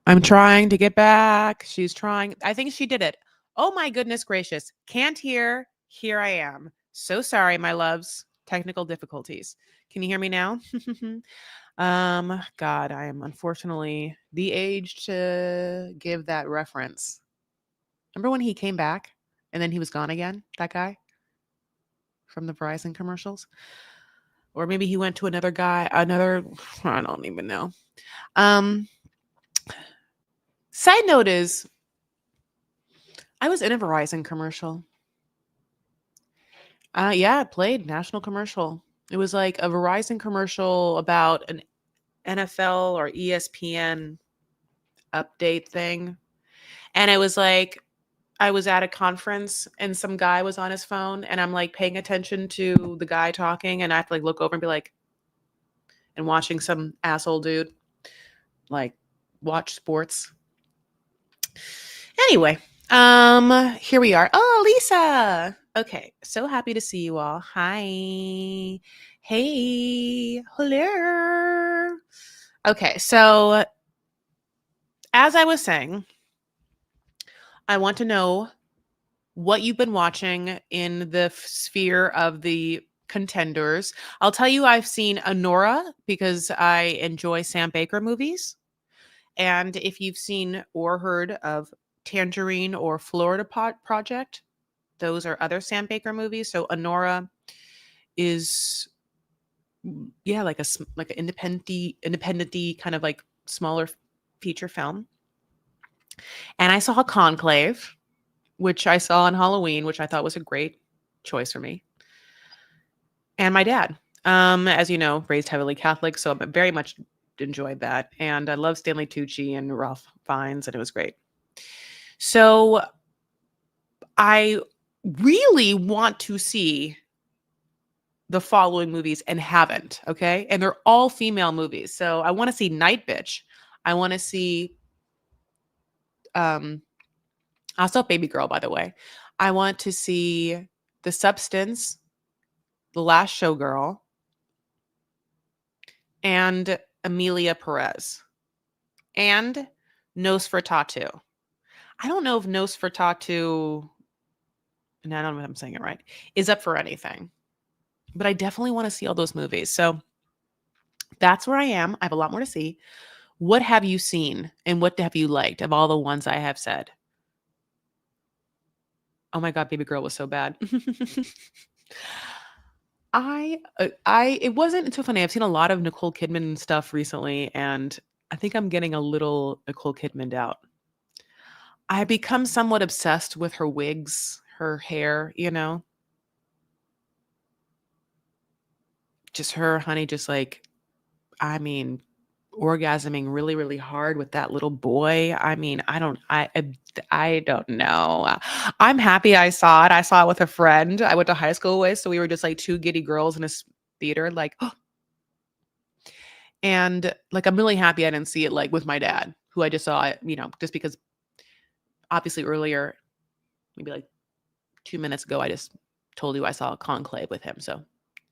I'm trying to get back. She's trying. I think she did it. Oh my goodness gracious. Can't hear. Here I am. So sorry, my loves. Technical difficulties. Can you hear me now? God, I am unfortunately the age to give that reference. Remember when he came back and then he was gone again? That guy from the Verizon commercials? Or maybe he went to another guy, I don't even know. Um, Side note is I was in a Verizon commercial. Yeah, it played national commercial. It was like a Verizon commercial about an NFL or ESPN update thing. And it was like I was at a conference and some guy was on his phone and I'm like paying attention to the guy talking and I have to like look over and be like and watching some asshole dude like watch sports. Anyway, here we are. Oh, Lisa. Okay, so happy to see you all. Hi. Hey. Hello. Okay, so as I was saying, I want to know what you've been watching in the sphere of the contenders. I'll tell you I've seen Honora because I enjoy Sam Baker movies. And if you've seen or heard of Tangerine or Florida Project, those are other Sam Baker movies. So Honora is yeah, like an independent kind of like smaller feature film. And I saw Conclave, which I saw on Halloween, which I thought was a great choice for me. And my dad, as you know, raised heavily Catholic, so I very much enjoyed that. And I love Stanley Tucci and Ralph Fiennes, and it was great. So I really want to see the following movies and haven't, okay? And they're all female movies. So I want to see Night Bitch. I want to see um I saw Baby Girl, by the way. I want to see The Substance, The Last Showgirl, and Amelia Perez. And Nosferatu. I don't know if Nosferatu, and I don't know if I'm saying it right, is up for anything. But I definitely want to see all those movies. So that's where I am. I have a lot more to see. What have you seen and what have you liked of all the ones I have said? Oh my god, Baby Girl was so bad. It wasn't too funny. I've seen a lot of Nicole Kidman stuff recently, and I think I'm getting a little Nicole Kidman out. I become somewhat obsessed with her wigs, her hair, just her, honey, just like, I mean, orgasming really, really hard with that little boy. I mean, I don't know. I'm happy I saw it. I saw it with a friend I went to high school with, so we were just like two giddy girls in a theater, like, and like I'm really happy I didn't see it like with my dad, who I just saw it, just because obviously earlier, maybe like 2 minutes ago, I just told you I saw Conclave with him. So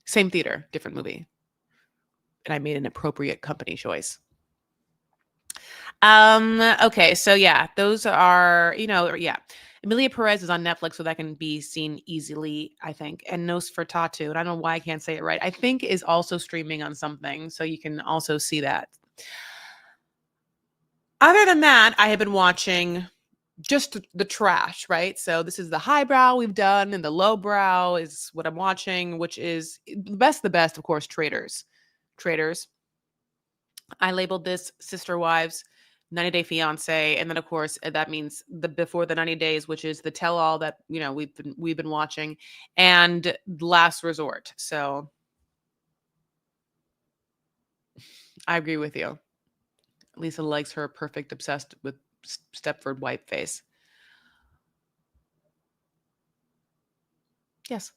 same theater, different movie, and I made an appropriate company choice. Okay, so yeah, those are, yeah. Emilia Perez is on Netflix, so that can be seen easily, I think. And Nosferatu, and I don't know why I can't say it right, I think is also streaming on something, so you can also see that. Other than that, I have been watching just the trash, right? So this is the highbrow we've done, and the lowbrow is what I'm watching, which is the best, of course, Traitors. Traitors. I labeled this Sister Wives, 90 Day Fiance, and then of course that means the before the 90 days, which is the tell all that we've been watching, and Last Resort. So I agree with you. Lisa likes her perfect obsessed with Stepford wife face. Yes.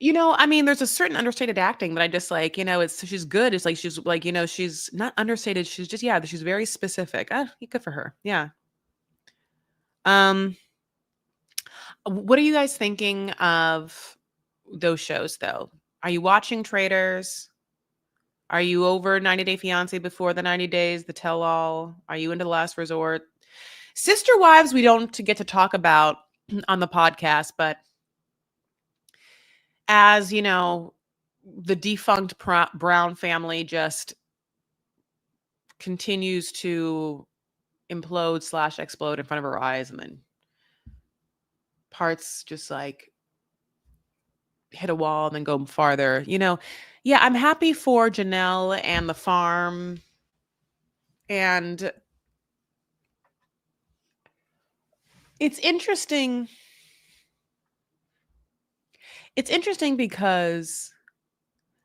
I mean, there's a certain understated acting that I just like, it's she's good. It's like she's like, she's not understated. She's just, yeah, she's very specific. Good for her. Yeah. Um, what are you guys thinking of those shows though? Are you watching Traders? Are you over 90 Day Fiance before the 90 days, the tell all? Are you into Last Resort? Sister Wives, we don't get to talk about on the podcast, but as you know, the defunct Brown family just continues to implode / explode in front of our eyes, and then parts just like hit a wall and then go farther. Yeah, I'm happy for Janelle and the farm. And it's interesting. It's interesting because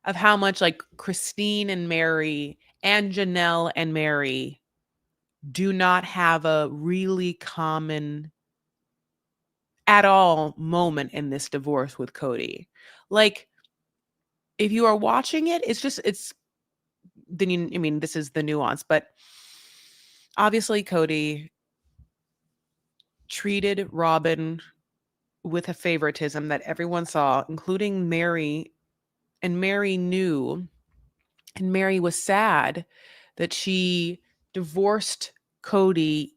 of how much like Christine and Mary and Janelle and Mary do not have a really common at all moment in this divorce with Cody. Like, if you are watching it, this is the nuance, but obviously Cody treated Robin with a favoritism that everyone saw, including Mary, and Mary knew, and Mary was sad that she divorced Cody,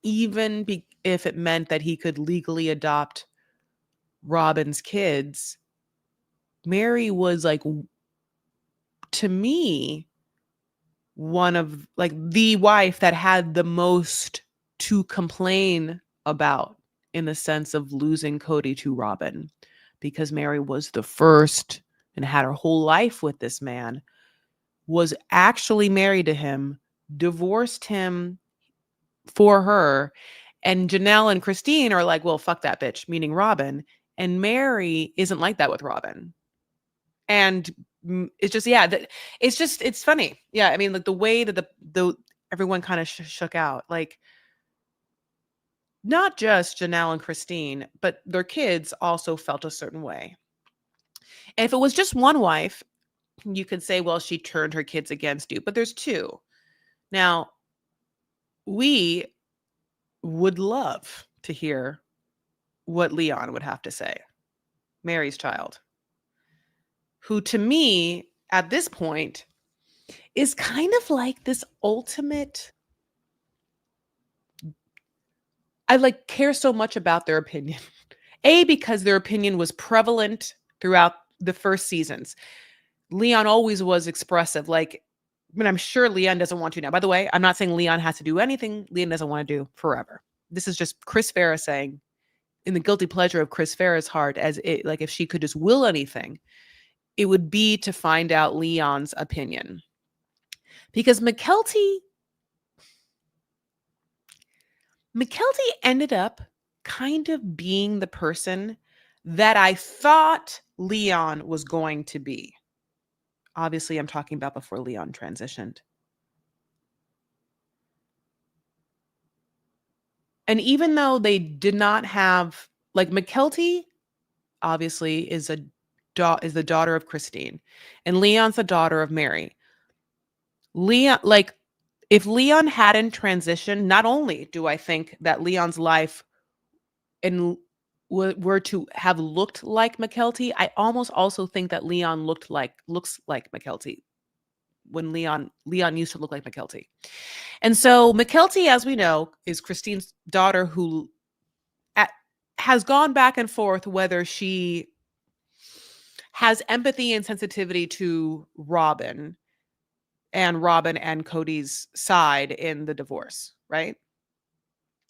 even if it meant that he could legally adopt Robin's kids. Mary was like, to me, one of like the wife that had the most to complain about in the sense of losing Cody to Robin, because Mary was the first and had her whole life with this man, was actually married to him, divorced him for her. And Janelle and Christine are like, well, fuck that bitch, meaning Robin. And Mary isn't like that with Robin. And it's just, yeah, it's funny. Yeah, I mean, like the way that the everyone kind of shook out, like not just Janelle and Christine, but their kids also felt a certain way. And if it was just one wife, you could say, well, she turned her kids against you, but there's two. Now, we would love to hear what Leon would have to say, Mary's child, who to me at this point is kind of like this ultimate, I like care so much about their opinion. Because their opinion was prevalent throughout the first seasons. Leon always was expressive. Like, I mean, I'm sure Leon doesn't want to now. By the way, I'm not saying Leon has to do anything Leon doesn't want to do forever. This is just Chris Farrah saying, in the guilty pleasure of Chris Farrah's heart, as it, like, if she could just will anything, it would be to find out Leon's opinion. Because Mykelti ended up kind of being the person that I thought Leon was going to be. Obviously, I'm talking about before Leon transitioned. And even though they did not have, like, Mykelti obviously is the daughter of Christine, and Leon's the daughter of Mary. Leon, like, if Leon hadn't transitioned, not only do I think that Leon's life were to have looked like Mykelti, I almost also think that Leon looks like Mykelti when Leon used to look like Mykelti. And so Mykelti, as we know, is Christine's daughter, who has gone back and forth whether she has empathy and sensitivity to Robin and Cody's side in the divorce, right?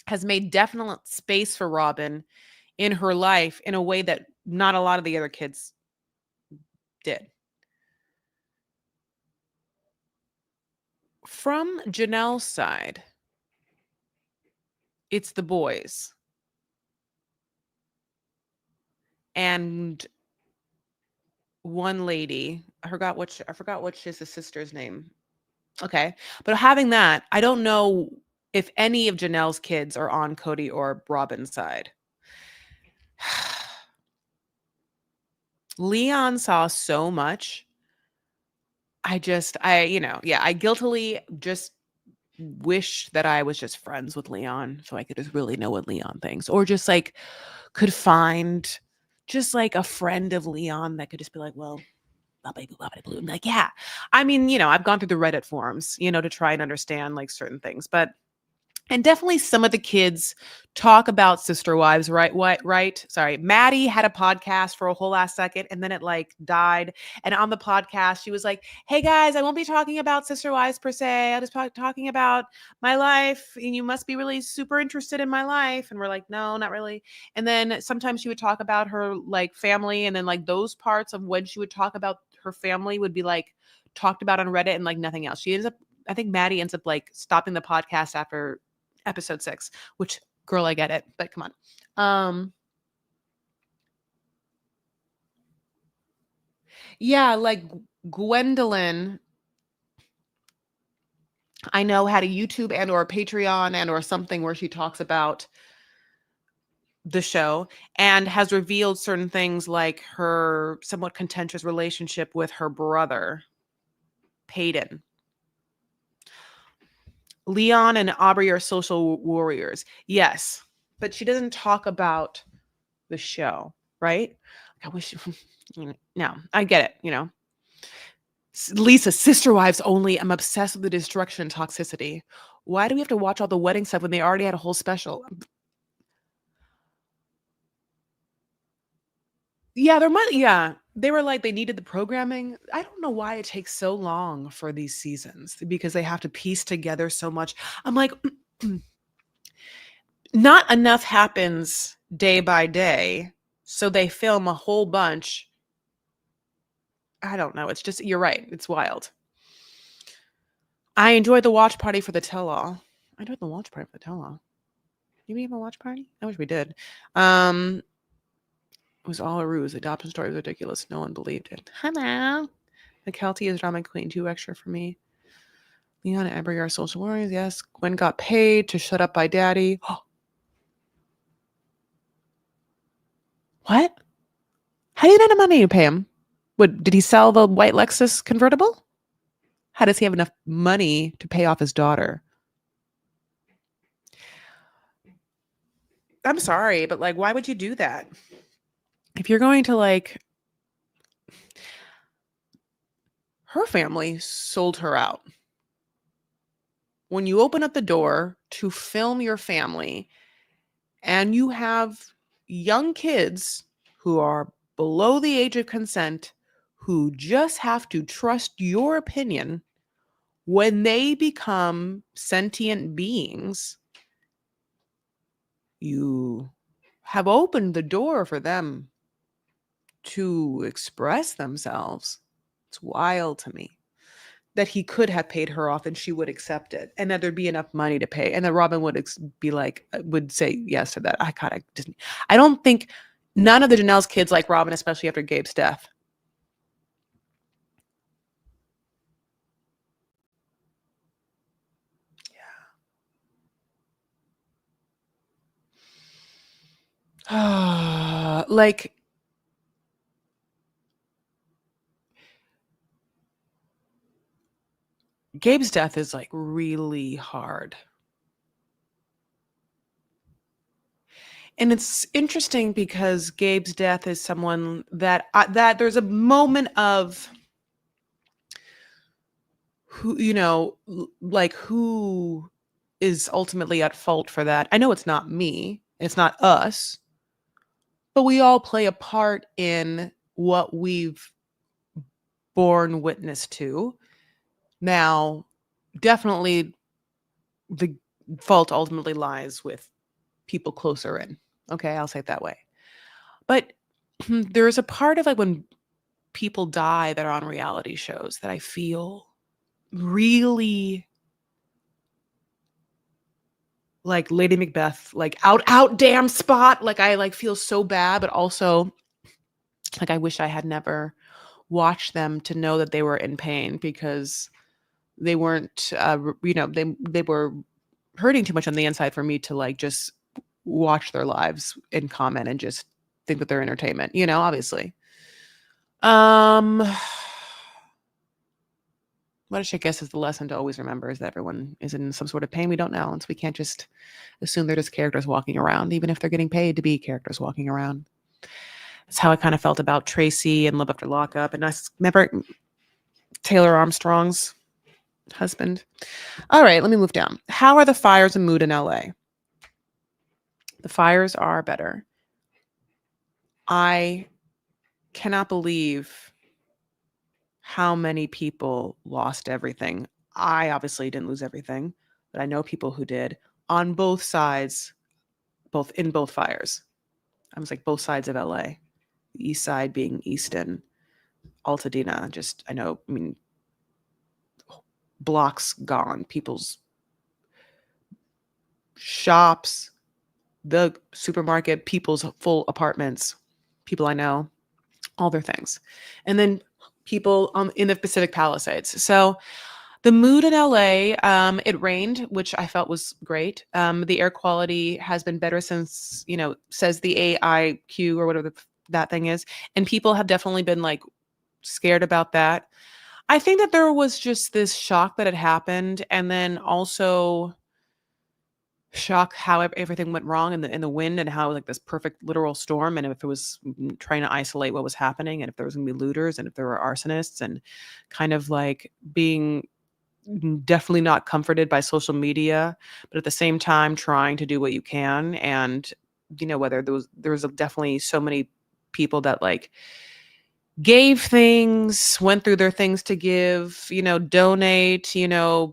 Has made definite space for Robin in her life in a way that not a lot of the other kids did. From Janelle's side, it's the boys. And one lady, I forgot which is the sister's name. Okay. But having that, I don't know if any of Janelle's kids are on Cody or Robin's side. Leon saw so much. I guiltily just wish that I was just friends with Leon so I could just really know what Leon thinks, or just like could find just like a friend of Leon that could just be like, well, I'm like, yeah. I mean, I've gone through the Reddit forums, to try and understand like certain things, but and definitely some of the kids talk about sister wives, right? What, right? Sorry. Maddie had a podcast for a whole last second and then it like died. And on the podcast, she was like, hey guys, I won't be talking about sister wives per se. I'll just be talking about my life. And you must be really super interested in my life. And we're like, no, not really. And then sometimes she would talk about her like family. And then like those parts of when she would talk about her family would be like talked about on Reddit and like nothing else. I think Maddie ends up like stopping the podcast after episode 6, which girl, I get it, but come on. Yeah, like Gwendolyn, I know had a YouTube and or a Patreon and or something where she talks about the show and has revealed certain things like her somewhat contentious relationship with her brother, Peyton. Leon and Aubrey are social warriors. Yes, but she doesn't talk about the show, right? I wish, no, I get it, Lisa, sister wives only. I'm obsessed with the destruction and toxicity. Why do we have to watch all the wedding stuff when they already had a whole special? Yeah, they were like, they needed the programming. I don't know why it takes so long for these seasons because they have to piece together so much. I'm like, not enough happens day by day. So they film a whole bunch. I don't know. It's just, you're right. It's wild. I enjoyed the watch party for the tell-all. I enjoyed the watch party for the tell-all. Did we have a watch party? I wish we did. It was all a ruse. The adoption story was ridiculous. No one believed it. Hello. The Kelty is drama queen. Too extra for me. Leon and Emery are social warriors. Yes. Gwen got paid to shut up by daddy. What? How do you get enough money to pay him? What, did he sell the white Lexus convertible? How does he have enough money to pay off his daughter? I'm sorry, but like, why would you do that? If you're going to like, her family sold her out. When you open up the door to film your family and you have young kids who are below the age of consent who just have to trust your opinion when they become sentient beings, you have opened the door for them to express themselves. It's wild to me that he could have paid her off and she would accept it and that there'd be enough money to pay and that Robin would be like, would say yes to that. I don't think none of the Janelle's kids like Robin, especially after Gabe's death. Yeah. Like, Gabe's death is like really hard. And it's interesting because Gabe's death is someone that that there's a moment of who, like who is ultimately at fault for that. I know it's not me, it's not us, but we all play a part in what we've borne witness to. Now, definitely the fault ultimately lies with people closer in. Okay, I'll say it that way. But there's a part of like when people die that are on reality shows that I feel really like Lady Macbeth, like out damn spot. Like I like feel so bad, but also like I wish I had never watched them to know that they were in pain because they weren't, they were hurting too much on the inside for me to like just watch their lives and comment and just think that they're entertainment, obviously. What I guess is the lesson to always remember is that everyone is in some sort of pain we don't know. And so we can't just assume they're just characters walking around, even if they're getting paid to be characters walking around. That's how I kind of felt about Tracy and Love After Lockup. And I remember Taylor Armstrong's husband. All right, let me move down. How are the fires and mood in LA? The fires are better. I cannot believe how many people lost everything. I obviously didn't lose everything, but I know people who did on both sides, in both fires. I was like both sides of LA. The east side being Easton, Altadena, blocks gone, people's shops, the supermarket, people's full apartments, people I know, all their things. And then people in the Pacific Palisades. So the mood in LA, it rained, which I felt was great. The air quality has been better since, says the AIQ or whatever that thing is. And people have definitely been like scared about that. I think that there was just this shock that had happened, and then also shock how everything went wrong in the wind, and how it was like this perfect literal storm, and if it was trying to isolate what was happening, and if there was going to be looters, and if there were arsonists, and kind of like being definitely not comforted by social media, but at the same time trying to do what you can. And whether there was definitely so many people that like gave things, went through their things to give, donate,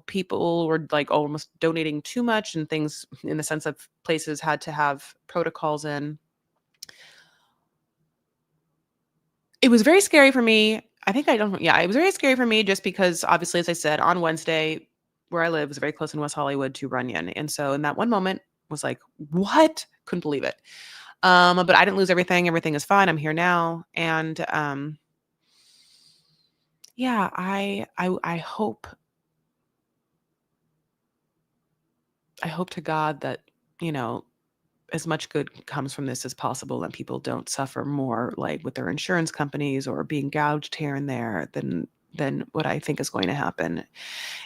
people were like almost donating too much, and things in the sense of places had to have protocols in. It was very scary for me. It was very scary for me just because obviously, as I said, on Wednesday, where I live was very close in West Hollywood to Runyon. And so in that one moment was like, what? Couldn't believe it. But I didn't lose everything. Everything is fine. I'm here now. And yeah, I hope to God that, as much good comes from this as possible, and people don't suffer more like with their insurance companies or being gouged here and there than what I think is going to happen.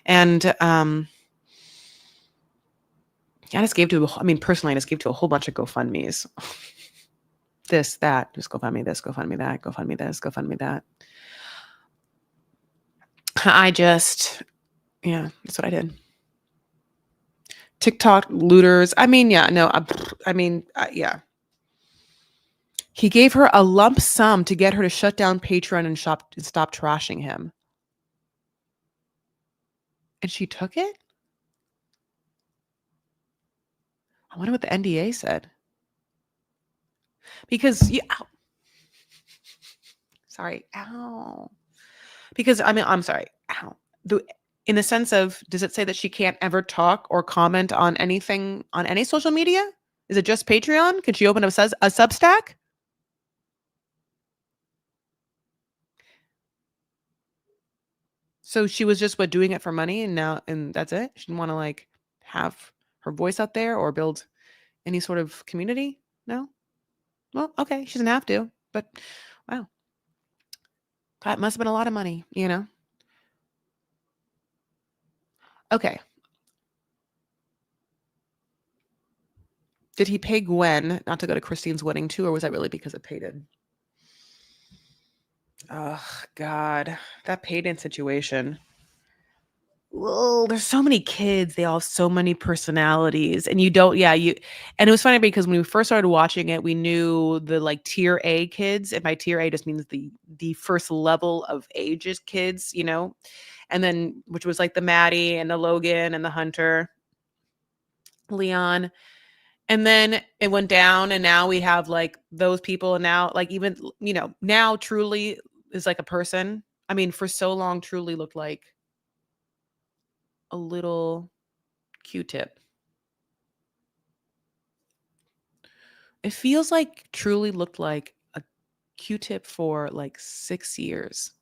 And I just gave to, personally, I just gave to a whole bunch of GoFundMes. This, that, just GoFundMe this, GoFundMe that, GoFundMe this, GoFundMe that. That's what I did. TikTok looters. Yeah. He gave her a lump sum to get her to shut down Patreon and stop trashing him. And she took it? I wonder what the NDA said. Because, sorry, ow. Because, I'm sorry, ow. In the sense of, does it say that she can't ever talk or comment on anything on any social media? Is it just Patreon? Could she open a Substack? So she was just doing it for money, and that's it? She didn't want to like have her voice out there or build any sort of community? No? Well, okay, she doesn't have to, but wow. That must have been a lot of money, Okay. Did he pay Gwen not to go to Christine's wedding too, or was that really because of Peyton? Oh, God. That Peyton situation. Well, there's so many kids. They all have so many personalities. And and it was funny because when we first started watching it, we knew the like tier A kids. And by tier A just means the first level of ages kids, and then which was like the Maddie and the Logan and the Hunter, Leon. And then it went down, and now we have like those people, and now like even, now Truly is like a person. For so long, Truly looked like a little Q-tip. It feels like Truly looked like a Q-tip for like 6 years.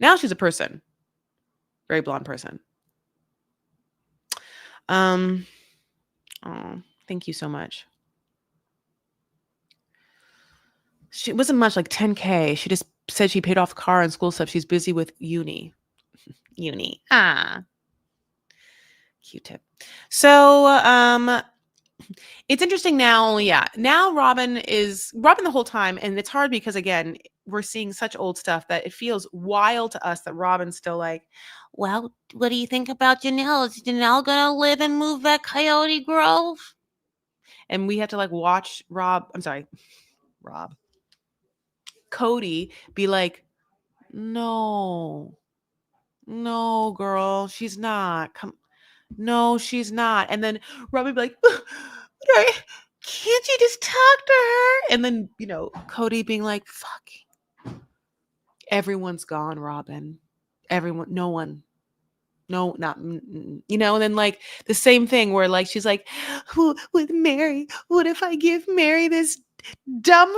Now she's a person. Very blonde person. Oh, thank you so much. She wasn't much, like 10K. She just said she paid off car and school stuff. She's busy with uni. Q-tip. So, It's interesting now. Yeah. Now Robin the whole time. And it's hard because, again, we're seeing such old stuff that it feels wild to us that Robin's still like, well, what do you think about Janelle? Is Janelle going to live and move at Coyote Grove? And we have to like watch Cody be like, no, girl, she's not. No, she's not. And then Robin be like, can't you just talk to her? And then, Cody being like, fuck, everyone's gone, Robin. Everyone, no one. No, not, and then like the same thing where like, she's like, who with Mary? What if I give Mary this dumb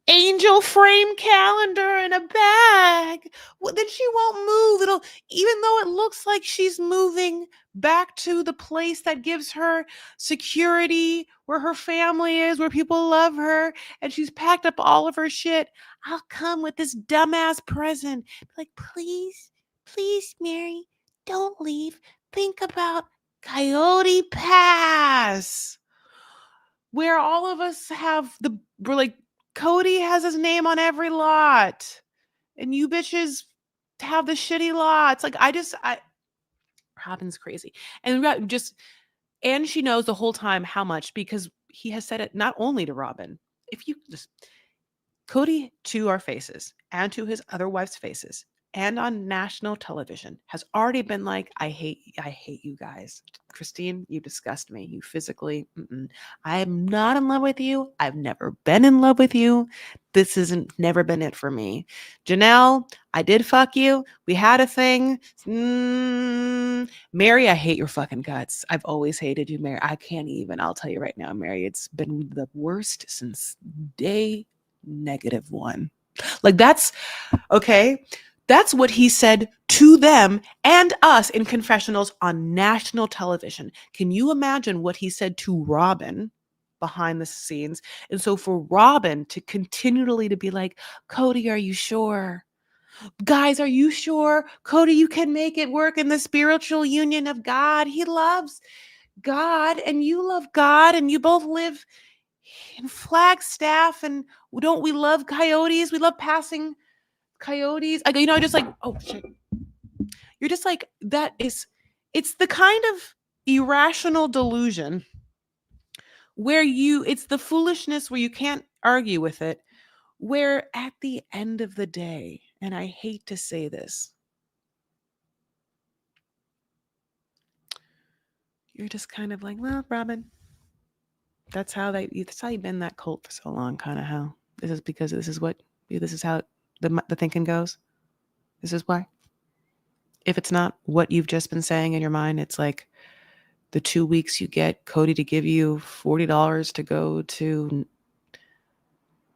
angel frame calendar in a bag? Well, then she won't move. Even though it looks like she's moving back to the place that gives her security, where her family is, where people love her, and she's packed up all of her shit, I'll come with this dumbass present. Like, please, Mary, don't leave. Think about Coyote Pass, where all of us we're like, Cody has his name on every lot, and you bitches have the shitty lots. Like, Robin's crazy. And she knows the whole time how much, because he has said it not only to Robin. If you just, Cody, to our faces and to his other wife's faces and on national television, has already been like, I hate you guys. Christine, you disgust me. You physically, I am not in love with you. I've never been in love with you. This isn't never been it for me. Janelle, I did fuck you. We had a thing. Mary, I hate your fucking guts. I've always hated you, Mary. I can't even. I'll tell you right now, Mary, it's been the worst since day -1. Like, that's okay. That's what he said to them and us in confessionals on national television. Can you imagine what he said to Robin behind the scenes? And so for Robin to continually to be like, Cody, are you sure? Guys, are you sure? Cody, you can make it work in the spiritual union of God. He loves God and you love God, and you both live in Flagstaff, and don't we love coyotes? We love passing coyotes. I just like, oh shit. You're just like, it's the kind of irrational delusion where it's the foolishness where you can't argue with it, where at the end of the day, and I hate to say this, you're just kind of like, well, Robin, that's how you've been that cult for so long, kind of how. This is because this is how the thinking goes. This is why. If it's not what you've just been saying in your mind, it's like the 2 weeks you get Cody to give you $40 to go to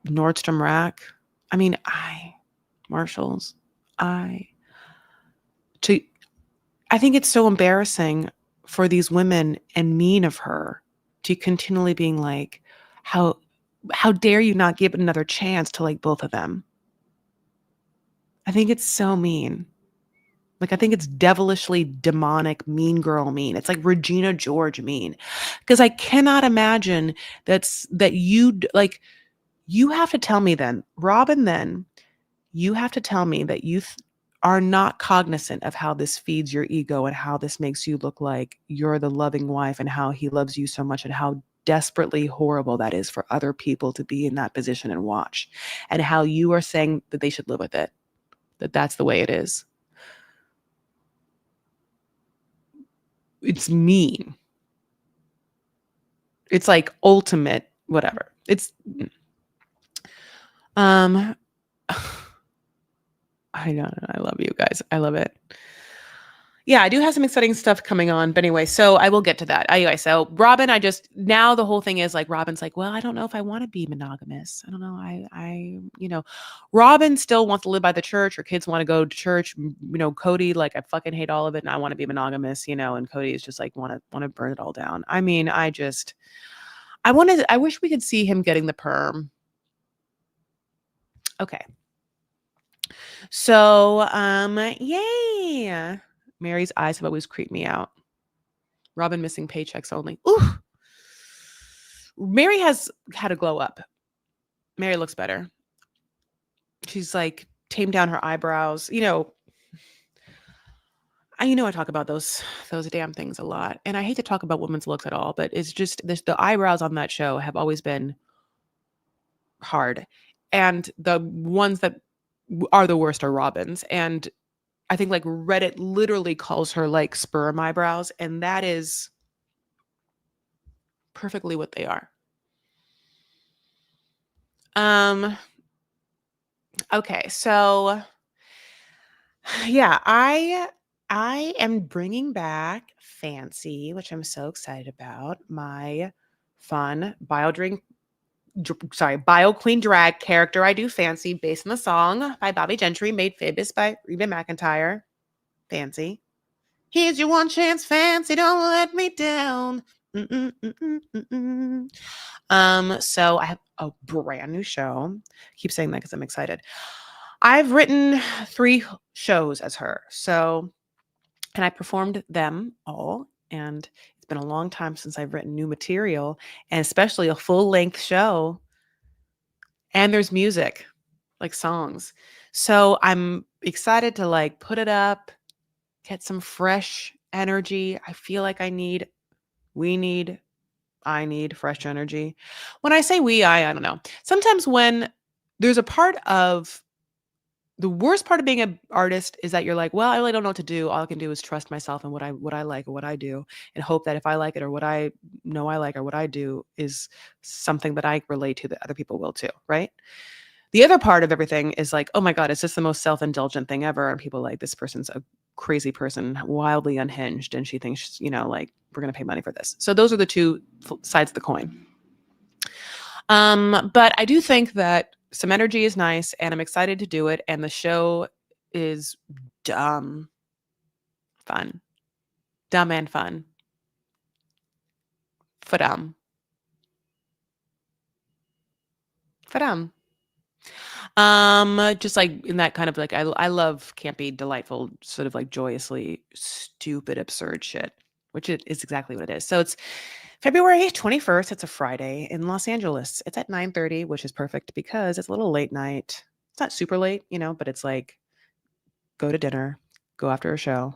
Nordstrom Rack. I mean, Marshalls, I think it's so embarrassing for these women and mean of her to continually being like, how dare you not give it another chance to like both of them? I think it's so mean. Like, I think it's devilishly demonic, mean girl mean. It's like Regina George mean. Because I cannot imagine that you have to tell me then, Robin, you have to tell me that you are not cognizant of how this feeds your ego and how this makes you look like you're the loving wife and how he loves you so much and how desperately horrible that is for other people to be in that position and watch, and how you are saying that they should live with it, that's the way it is. It's mean. It's like ultimate whatever. It's I know, I love you guys. I love it. Yeah, I do have some exciting stuff coming on. But anyway, so I will get to that. Anyway, so Robin, now the whole thing is like, Robin's like, well, I don't know if I want to be monogamous. I don't know. Robin still wants to live by the church. Her kids want to go to church. Cody, like, I fucking hate all of it and I want to be monogamous, and Cody is just like, want to burn it all down. I mean, I wish we could see him getting the perm. Okay. So, yay. Mary's eyes have always creeped me out. Robin missing paychecks only. Ooh. Mary has had a glow up. Mary looks better. She's like tamed down her eyebrows. I talk about those damn things a lot, and I hate to talk about women's looks at all, but it's just the eyebrows on that show have always been hard, and the ones that are the worst are Robin's, and I think like Reddit literally calls her like sperm eyebrows, and that is perfectly what they are. Okay, so yeah, I am bringing back Fancy, which I'm so excited about. My fun bio queen drag character. I do Fancy based on the song by Bobby Gentry, made famous by Reba McEntire. Fancy. Here's your one chance, Fancy. Don't let me down. So I have a brand new show. I keep saying that because I'm excited. I've written 3 shows as her. And I performed them all. And it's been a long time since I've written new material, and especially a full-length show. And there's music, like songs. So I'm excited to like put it up, get some fresh energy. I feel like I need fresh energy. When I say I don't know. Sometimes when there's a part of the worst part of being an artist is that you're like, well, I really don't know what to do. All I can do is trust myself and what I like or what I do, and hope that if I like it or what I know I like or what I do is something that I relate to that other people will too, right? The other part of everything is like, oh my God, it's just the most self-indulgent thing ever. And people like, this person's a crazy person, wildly unhinged. And she thinks, like, we're going to pay money for this. So those are the two sides of the coin. But I do think that some energy is nice, and I'm excited to do it. And the show is dumb and fun. Fadum. Just like in that kind of like, I love campy, delightful, sort of like joyously stupid, absurd shit, which it is exactly what it is. So it's February 21st. It's a Friday in Los Angeles. It's at 9:30, which is perfect because it's a little late night. It's not super late, but it's like go to dinner, go after a show.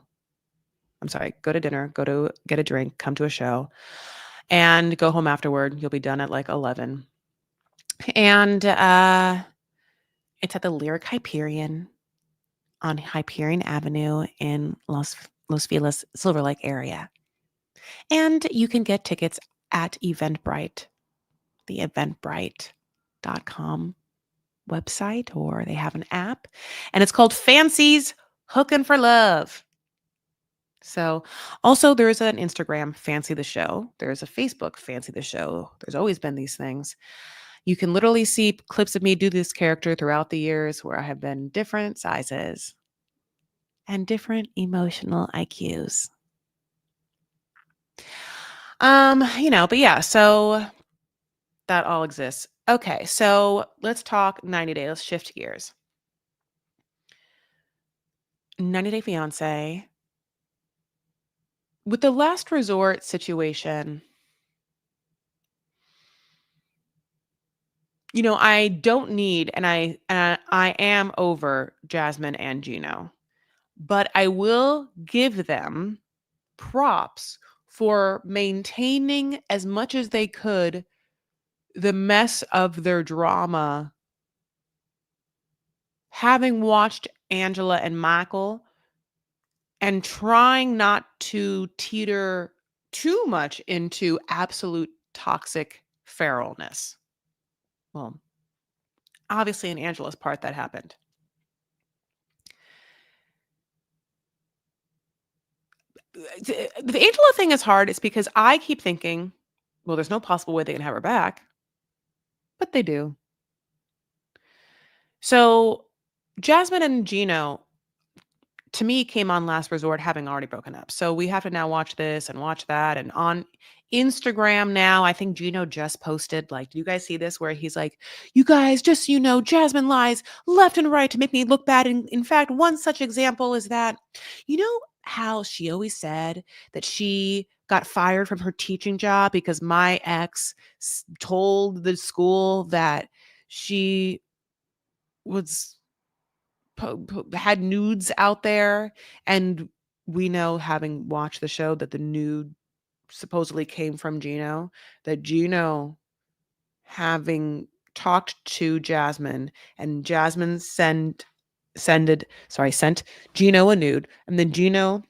I'm sorry, go to dinner, go to get a drink, come to a show, and go home afterward. You'll be done at like 11. And it's at the Lyric Hyperion on Hyperion Avenue in Los Feliz, Silver Lake area. And you can get tickets at Eventbrite, the eventbrite.com website, or they have an app, and it's called Fancy's Hookin' for Love. So also there's an Instagram, Fancy the Show. There's a Facebook, Fancy the Show. There's always been these things. You can literally see clips of me do this character throughout the years where I have been different sizes and different emotional IQs. But yeah, so that all exists. Okay, so let's talk 90 Day. Let's shift gears. 90 Day Fiance. With the last resort situation, I don't need, and I am over Jasmine and Gino, but I will give them props for maintaining as much as they could the mess of their drama. Having watched Angela and Michael and trying not to teeter too much into absolute toxic feralness. Well, obviously in Angela's part that happened. The Angela thing is hard. It's because I keep thinking, well, there's no possible way they can have her back. But they do. So Jasmine and Gino, to me, came on Last Resort having already broken up. So we have to now watch this and watch that. And on Instagram now, I think Gino just posted, like, do you guys see this? Where he's like, you guys, just so you know, Jasmine lies left and right to make me look bad. And in fact, one such example is that, how she always said that she got fired from her teaching job because my ex told the school that she was had nudes out there, and we know, having watched the show, that the nude supposedly came from Gino, that Gino having talked to Jasmine, and Jasmine sent Gino a nude, and then Gino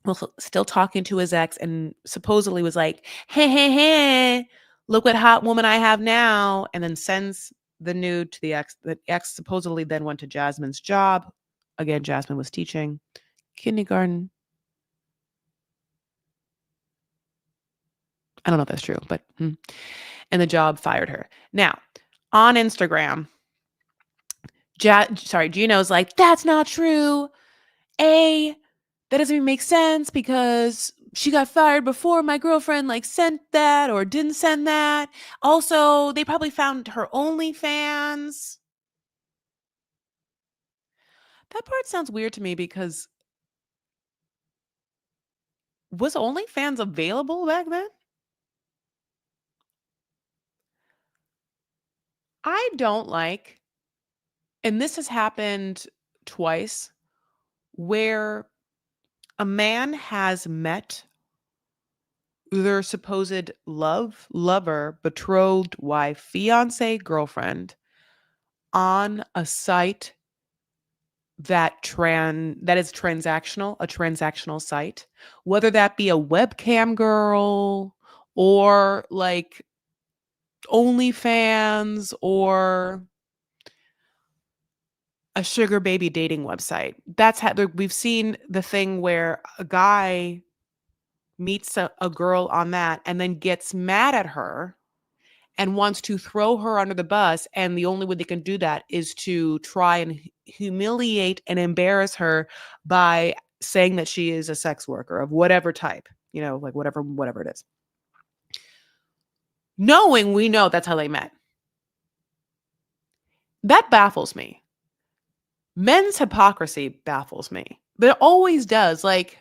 was still talking to his ex and supposedly was like, hey, hey, hey, look what hot woman I have now, and then sends the nude to the ex. The ex supposedly then went to Jasmine's job. Again, Jasmine was teaching kindergarten. I don't know if that's true, but and the job fired her. Now, on Instagram, Gino's like, that's not true. That doesn't even make sense because she got fired before my girlfriend like sent that or didn't send that. Also, they probably found her OnlyFans. That part sounds weird to me because was OnlyFans available back then? I don't like, and this has happened twice, where a man has met their supposed lover, betrothed wife, fiance, girlfriend on a site that is transactional, a transactional site, whether that be a webcam girl or like OnlyFans or a sugar baby dating website. That's how we've seen the thing where a guy meets a girl on that and then gets mad at her and wants to throw her under the bus. And the only way they can do that is to try and humiliate and embarrass her by saying that she is a sex worker of whatever type, like whatever it is. Knowing we know that's how they met. That baffles me. Men's hypocrisy baffles me. But it always does. Like,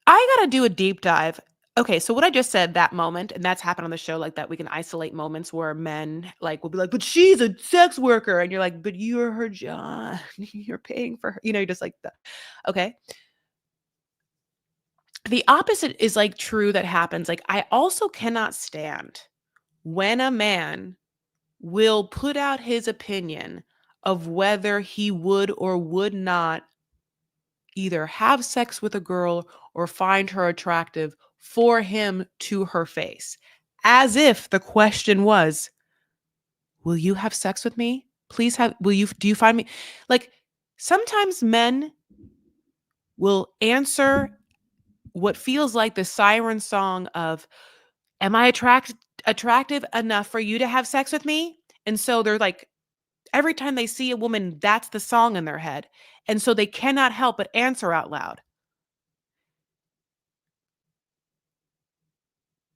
I got to do a deep dive. Okay, so what I just said, that moment, and that's happened on the show, like that we can isolate moments where men like will be like, but she's a sex worker. And you're like, but you're her job. You're paying for her. You're just like, okay. The opposite is like true that happens. Like, I also cannot stand when a man will put out his opinion of whether he would or would not either have sex with a girl or find her attractive for him to her face. As if the question was, will you have sex with me? Do you find me? Like, sometimes men will answer what feels like the siren song of, am I attractive enough for you to have sex with me? And so they're like, every time they see a woman, that's the song in their head. And so they cannot help but answer out loud.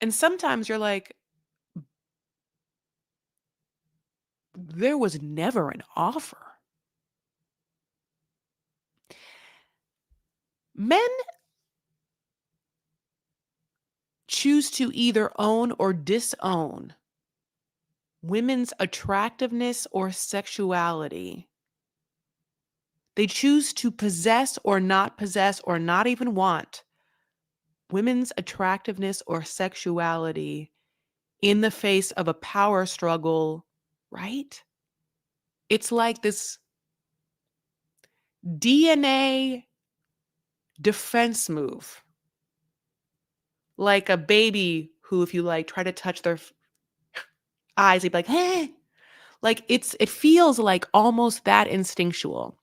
And sometimes you're like, there was never an offer. Men choose to either own or disown women's attractiveness or sexuality. They choose to possess or not even want women's attractiveness or sexuality in the face of a power struggle, right? It's like this DNA defense move. Like a baby who, if you like try to touch their eyes, they'd be like, hey. Like, it feels like almost that instinctual.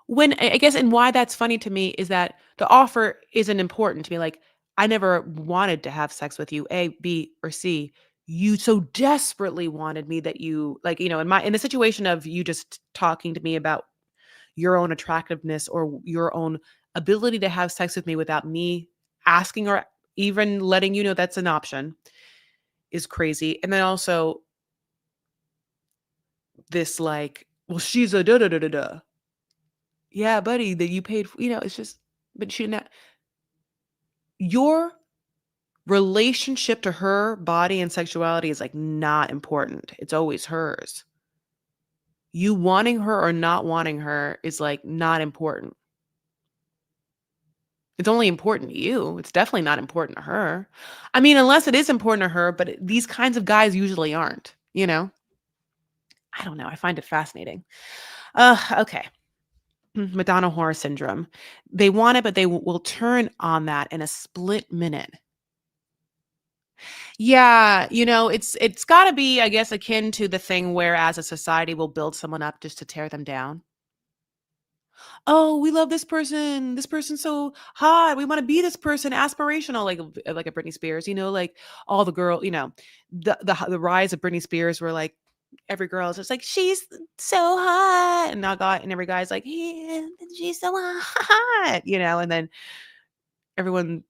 When I guess, and why that's funny to me is that the offer isn't important to me. Like, I never wanted to have sex with you, A, B, or C. You so desperately wanted me that you, like, in the situation of you just talking to me about your own attractiveness or your own ability to have sex with me without me asking or even letting you know that's an option is crazy. And then also this like, well, she's a da da da da da. Yeah, buddy, that you paid for, it's just, but she not your relationship to her body and sexuality is like not important. It's always hers. You wanting her or not wanting her is like not important. It's only important to you. It's definitely not important to her. I mean, unless it is important to her, but these kinds of guys usually aren't, you know? I don't know. I find it fascinating. Okay. Madonna horror syndrome. They want it, but they will turn on that in a split minute. Yeah, it's got to be, I guess, akin to the thing where as a society we'll build someone up just to tear them down. Oh, we love this person. This person's so hot. We want to be this person, aspirational, like a Britney Spears. Like all the girl. The rise of Britney Spears, where like every girl is just like she's so hot, and now and every guy's like she's so hot. And then everyone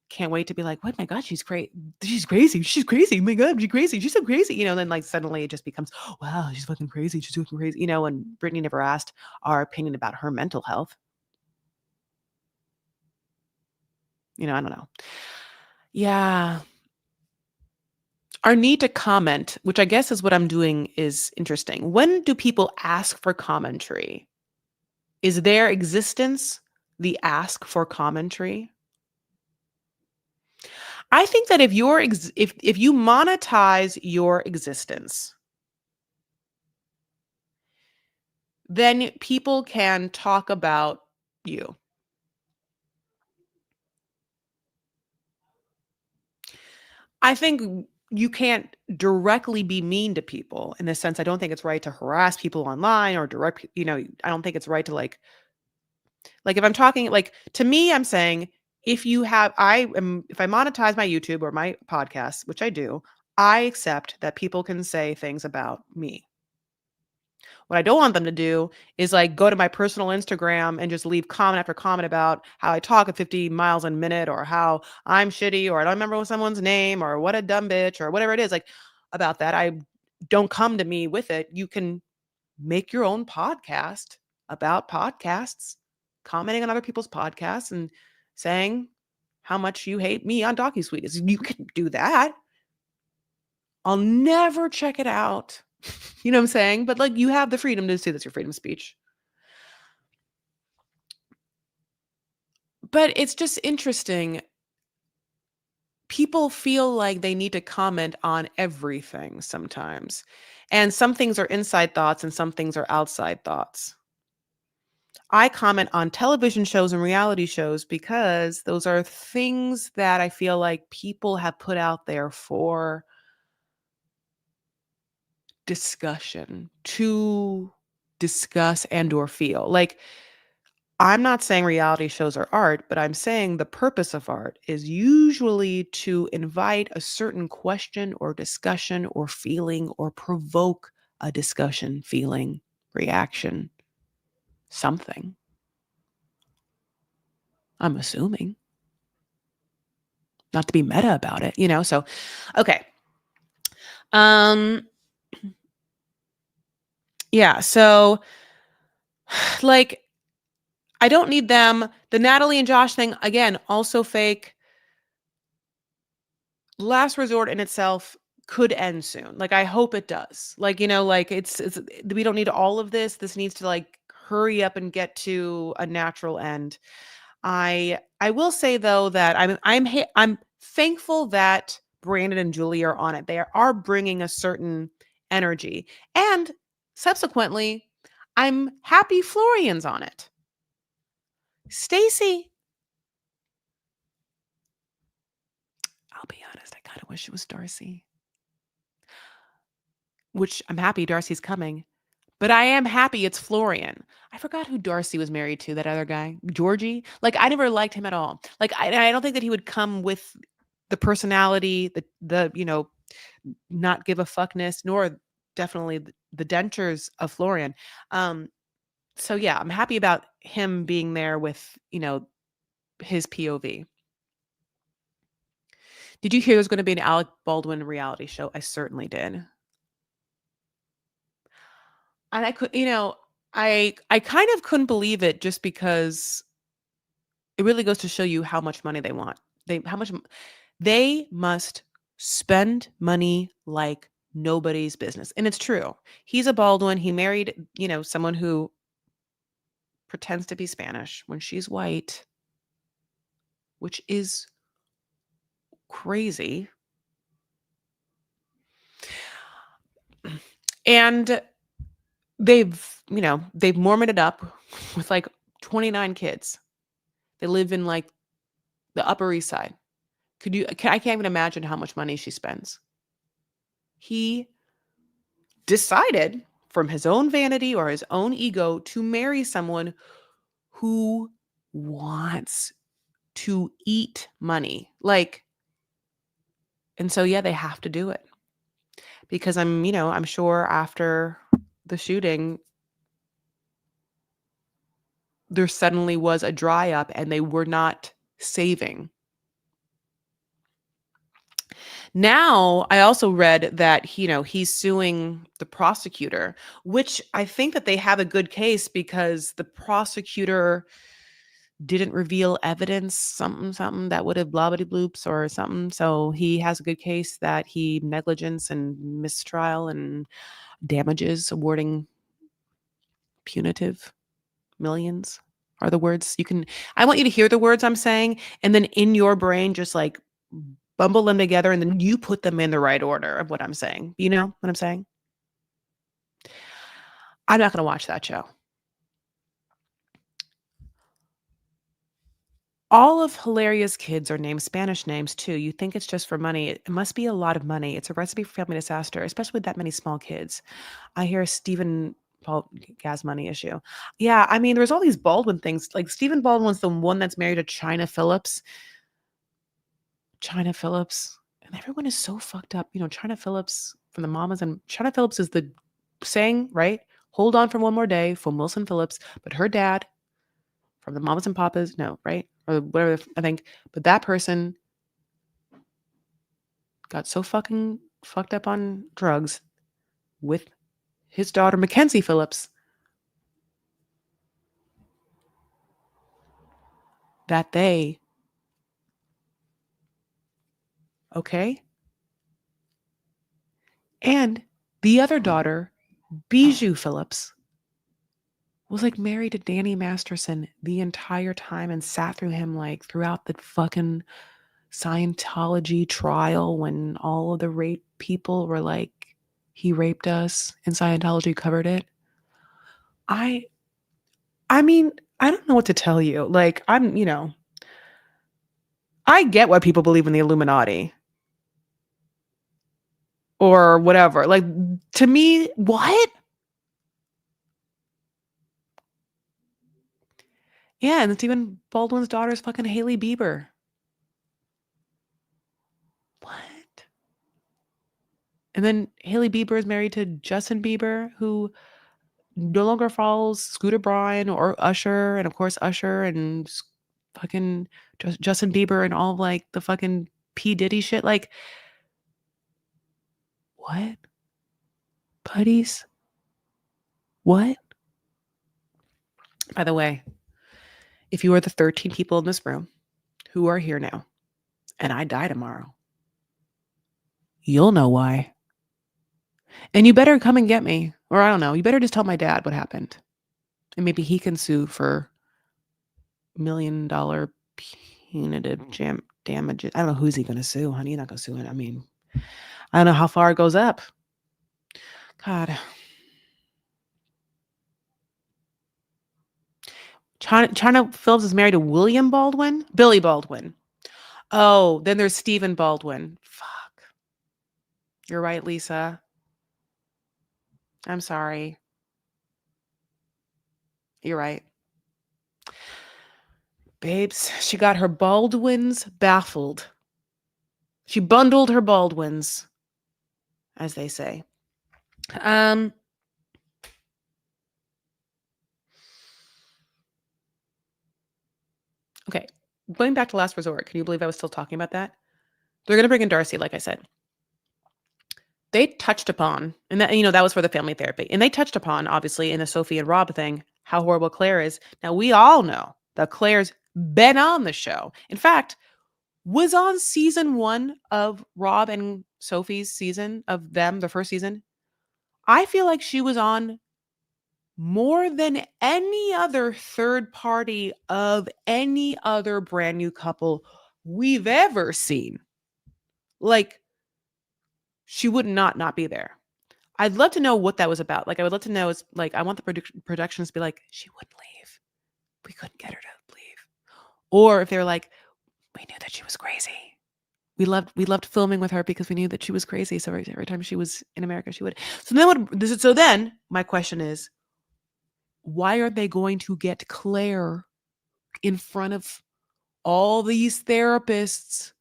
can't wait to be like, "Oh my god, she's great. She's crazy. She's crazy. Oh my god, she's crazy. She's so crazy." And then like suddenly it just becomes, "Wow, she's fucking crazy. She's fucking crazy." And Brittany never asked our opinion about her mental health. I don't know. Yeah. Our need to comment, which I guess is what I'm doing, is interesting. When do people ask for commentary? Is their existence the ask for commentary? I think that if you monetize your existence, then people can talk about you. I think you can't directly be mean to people in the sense I don't think it's right to harass people online or I don't think it's right to like if I'm talking like to me I'm saying if I monetize my YouTube or my podcast, which I do, I accept that people can say things about me. What I don't want them to do is like go to my personal Instagram and just leave comment after comment about how I talk at 50 miles a minute or how I'm shitty or I don't remember someone's name or what a dumb bitch or whatever it is like about that. I don't come to me with it. You can make your own podcast about podcasts, commenting on other people's podcasts and saying how much you hate me on DocuSuite. You can do that. I'll never check it out. You know what I'm saying? But like you have the freedom to say that's your freedom of speech. But it's just interesting. People feel like they need to comment on everything sometimes. And some things are inside thoughts and some things are outside thoughts. I comment on television shows and reality shows because those are things that I feel like people have put out there for discussion, to discuss and or feel. Like I'm not saying reality shows are art, but I'm saying the purpose of art is usually to invite a certain question or discussion or feeling or provoke a discussion, feeling, reaction, something. I'm assuming. Not to be meta about it. So okay. Um yeah, so like I don't need them. The Natalie and Josh thing, again, also fake. Last resort in itself could end soon. Like I hope it does. Like, like it's we don't need all of this. This needs to like hurry up and get to a natural end. I will say though that I'm thankful that Brandon and Julie are on it. They are bringing a certain energy. And subsequently, I'm happy Florian's on it. Stacy, I'll be honest, I kind of wish it was Darcy. Which I'm happy Darcy's coming. But I am happy it's Florian. I forgot who Darcy was married to, that other guy, Georgie. Like I never liked him at all. Like I don't think that he would come with the personality, the not give a fuckness, nor definitely the dentures of Florian. So yeah, I'm happy about him being there with, his POV. Did you hear there's going to be an Alec Baldwin reality show? I certainly did. And I could, I kind of couldn't believe it just because it really goes to show you how much money they want. They must spend money like nobody's business. And it's true. He's a Baldwin. He married, someone who pretends to be Spanish when she's white, which is crazy. And they've Mormoned it up with like 29 kids. They live in like the Upper East Side. I can't even imagine how much money she spends. He decided from his own vanity or his own ego to marry someone who wants to eat money. And so, yeah, they have to do it because I'm sure after the shooting, there suddenly was a dry up and they were not saving. Now, I also read that, he's suing the prosecutor, which I think that they have a good case because the prosecutor didn't reveal evidence, something that would have blah blah bloops or something. So he has a good case that he negligence and mistrial and damages awarding punitive millions are the words I want you to hear the words I'm saying and then in your brain just like bumble them together and then you put them in the right order of what I'm saying. You know what I'm saying? I'm not going to watch that show. All of Hilaria's kids are named Spanish names too. You think it's just for money. It must be a lot of money. It's a recipe for family disaster, especially with that many small kids. I hear Stephen Paul gas money issue. Yeah, I mean, there's all these Baldwin things. Like Stephen Baldwin's the one that's married to China Phillips. China Phillips. And everyone is so fucked up. China Phillips from the mamas and China Phillips is the saying, right? Hold on for one more day from Wilson Phillips. But her dad from the mamas and papas, no, right? Or whatever, I think. But that person got so fucking fucked up on drugs with his daughter, Mackenzie Phillips, that okay? And the other daughter, Bijou Phillips, was like married to Danny Masterson the entire time and sat through him like throughout the fucking Scientology trial when all of the rape people were like, he raped us and Scientology covered it. I mean, I don't know what to tell you. Like, I get why people believe in the Illuminati or whatever. Like, to me, what? Yeah, and Stephen Baldwin's daughter is fucking Hailey Bieber. What? And then Hailey Bieber is married to Justin Bieber, who no longer follows Scooter Braun or Usher, and of course Usher and fucking Justin Bieber and all of like the fucking P Diddy shit. Like, what? Putties? What? By the way, if you are the 13 people in this room who are here now, and I die tomorrow, you'll know why. And you better come and get me. Or I don't know. You better just tell my dad what happened. And maybe he can sue for $1 million punitive damages. I don't know who's he going to sue, honey. He's not going to sue it. I mean, I don't know how far it goes up. God. China Phillips is married to William Baldwin? Billy Baldwin. Oh, then there's Stephen Baldwin. Fuck. You're right, Lisa. I'm sorry. You're right. Babes, she got her Baldwins baffled. She bundled her Baldwins, as they say. Okay, going back to Last Resort, can you believe I was still talking about that? They're going to bring in Darcy, like I said. they touched upon, and that, that was for the family therapy. And they touched upon, obviously, in the Sophie and Rob thing, how horrible Claire is. Now, we all know that Claire's been on the show. In fact, was on season 1 of Rob and Sophie's season of them, the first season. I feel like she was on more than any other third party of any other brand new couple we've ever seen. Like, she would not be there. I'd love to know what that was about. Like, I would love to know, is like, I want the productions to be like, she wouldn't leave. We couldn't get her to leave. Or if they're like, we knew that she was crazy. We loved filming with her because we knew that she was crazy. So every time she was in America, she would. So then my question is, why are they going to get Claire in front of all these therapists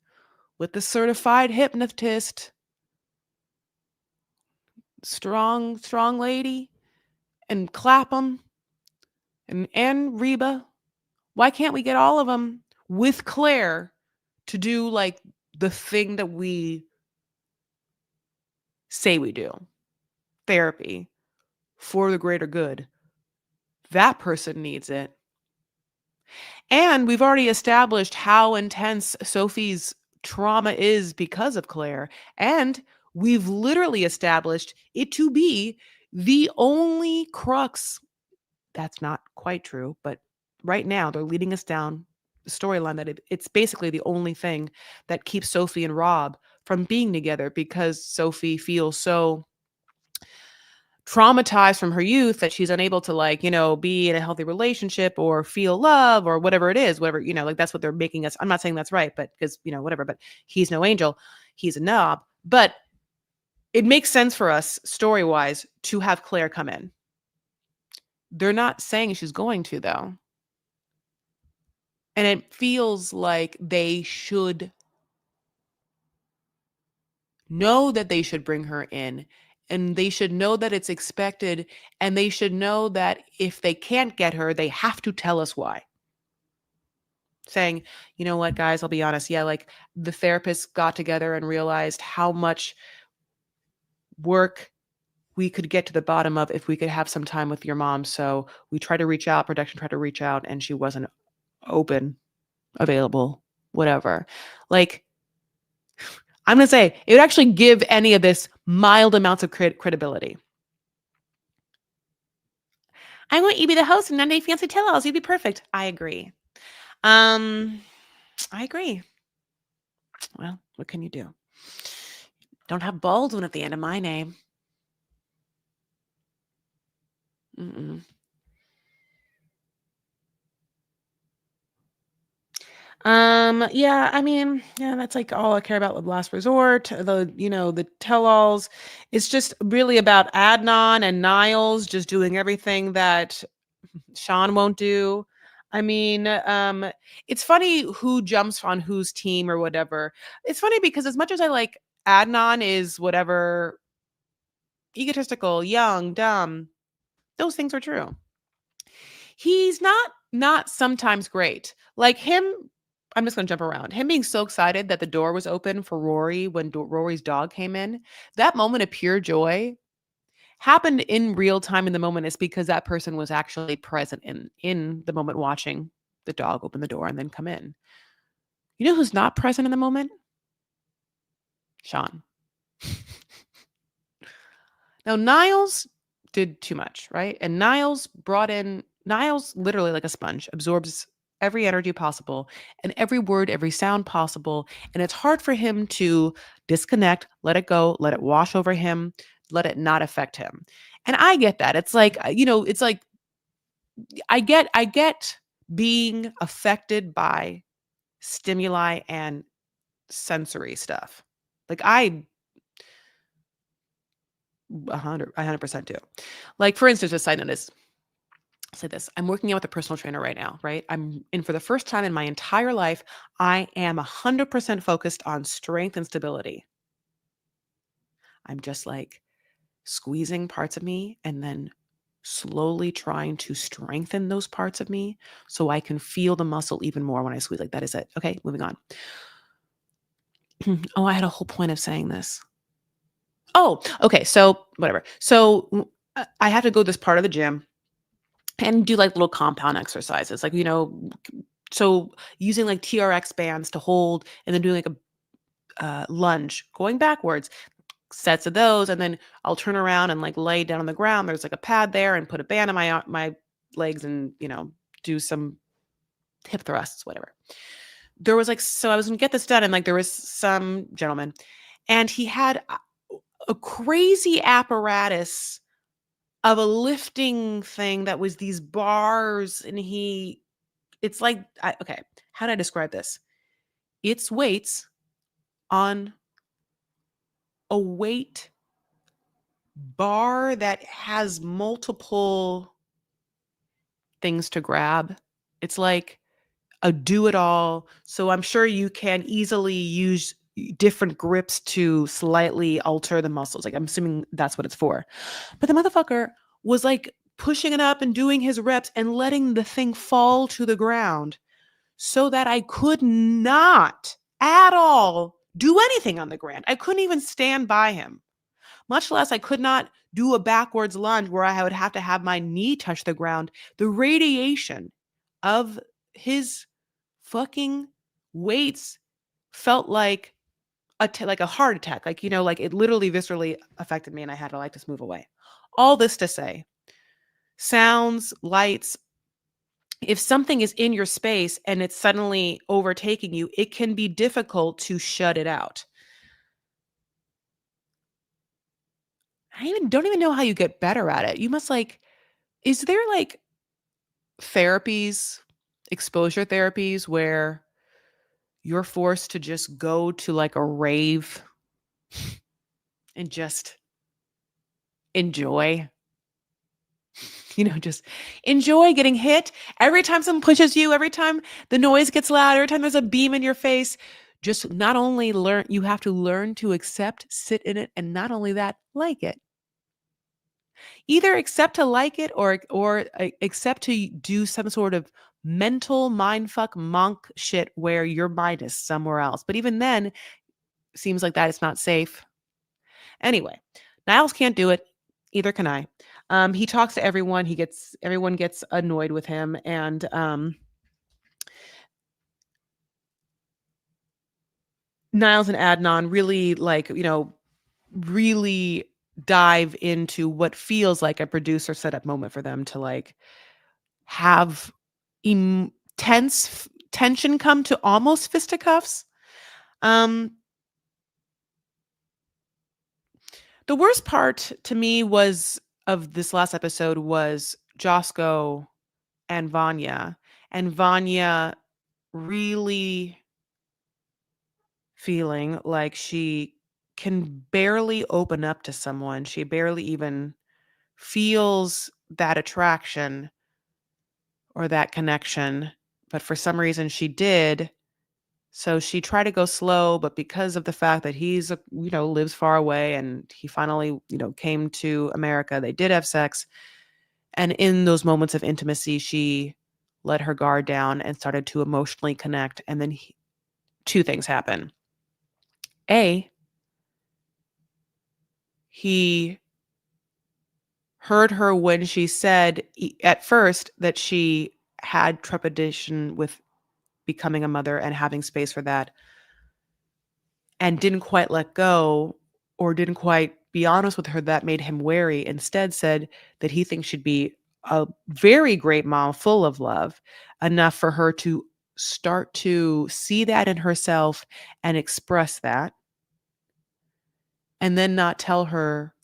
with the certified hypnotist, strong lady, and Clapham and Reba? Why can't we get all of them with Claire to do like the thing that we say we do? Therapy for the greater good. That person needs it. And we've already established how intense Sophie's trauma is because of Claire. And we've literally established it to be the only crux. That's not quite true, but right now they're leading us down the storyline that it's basically the only thing that keeps Sophie and Rob from being together, because Sophie feels so traumatized from her youth that she's unable to, like, be in a healthy relationship or feel love or whatever it is, whatever, like, that's what they're making us. I'm not saying that's right, but because, whatever, but he's no angel, he's a knob. But it makes sense for us story-wise to have Claire come in. They're not saying she's going to, though. And it feels like they should know that they should bring her in, and they should know that it's expected, and they should know that if they can't get her, they have to tell us why. Saying, you know what, guys, I'll be honest. Yeah, like, the therapists got together and realized how much work we could get to the bottom of if we could have some time with your mom. So we tried to reach out, production tried to reach out, and she wasn't open, available, whatever. Like, I'm going to say it would actually give any of this mild amounts of credibility. I want you to be the host of 9-Day Fiance Tell-Alls. You'd be perfect. I agree. I agree. Well, what can you do? Don't have Baldwin at the end of my name. Yeah, I mean, yeah, that's like all I care about with Last Resort. The tell-alls. It's just really about Adnan and Niles just doing everything that Sean won't do. I mean, it's funny who jumps on whose team or whatever. It's funny because as much as I like Adnan is whatever, egotistical, young, dumb, those things are true. He's not sometimes great. Like him, I'm just going to jump around. Him being so excited that the door was open for Rory when Rory's dog came in. That moment of pure joy happened in real time in the moment. Is because that person was actually present in the moment, watching the dog open the door and then come in. You know who's not present in the moment? Sean. Now, Niles did too much, right? And Niles literally, like a sponge, absorbs every energy possible and every word, every sound possible. And it's hard for him to disconnect, let it go, let it wash over him, let it not affect him. And I get that. It's like, it's like, I get being affected by stimuli and sensory stuff. Like I 100% do. Like, for instance, a side note is, say this, I'm working out with a personal trainer right now, right? And for the first time in my entire life, I am 100% focused on strength and stability. I'm just like squeezing parts of me and then slowly trying to strengthen those parts of me so I can feel the muscle even more when I squeeze. Like, that is it. Okay, moving on. Oh, I had a whole point of saying this. Oh, okay. So whatever. So I have to go to this part of the gym and do like little compound exercises, like so using like TRX bands to hold, and then doing like a lunge, going backwards, sets of those, and then I'll turn around and like lay down on the ground. There's like a pad there, and put a band on my legs, and do some hip thrusts, whatever. There was like, so I was gonna get this done, and like there was some gentleman, and he had a crazy apparatus of a lifting thing that was these bars, and it's like, okay, how do I describe this? It's weights on a weight bar that has multiple things to grab. It's like a do it all. So I'm sure you can easily use different grips to slightly alter the muscles. Like, I'm assuming that's what it's for. But the motherfucker was like pushing it up and doing his reps and letting the thing fall to the ground so that I could not at all do anything on the ground. I couldn't even stand by him. Much less I could not do a backwards lunge where I would have to have my knee touch the ground. The radiation of his fucking weights felt like like a heart attack. Like, like it literally viscerally affected me, and I had to like just move away. All this to say, sounds, lights, if something is in your space and it's suddenly overtaking you, it can be difficult to shut it out. Don't even know how you get better at it. You must like, is there like therapies, exposure therapies where you're forced to just go to like a rave and just enjoy, just enjoy getting hit every time someone pushes you, every time the noise gets loud, every time there's a beam in your face. Just not only learn, you have to learn to accept, sit in it, and not only that, like it. Either accept to like it, or accept to do some sort of mental mindfuck monk shit where your mind is somewhere else. But even then, seems like that is not safe. Anyway, Niles can't do it. Either can I. He talks to everyone. Everyone gets annoyed with him, and Niles and Adnan really really dive into what feels like a producer setup moment for them to like have intense tension come to almost fisticuffs. The worst part to me was of this last episode was Josco and Vanya, really feeling like she can barely open up to someone. She barely even feels that attraction or that connection, but for some reason she did. So she tried to go slow, but because of the fact that he's, lives far away, and he finally, came to America, they did have sex. And in those moments of intimacy, she let her guard down and started to emotionally connect. And then two things happen. A, he heard her when she said at first that she had trepidation with becoming a mother and having space for that, and didn't quite let go, or didn't quite be honest with her. That made him wary. Instead said that he thinks she'd be a very great mom, full of love, enough for her to start to see that in herself and express that, and then not tell her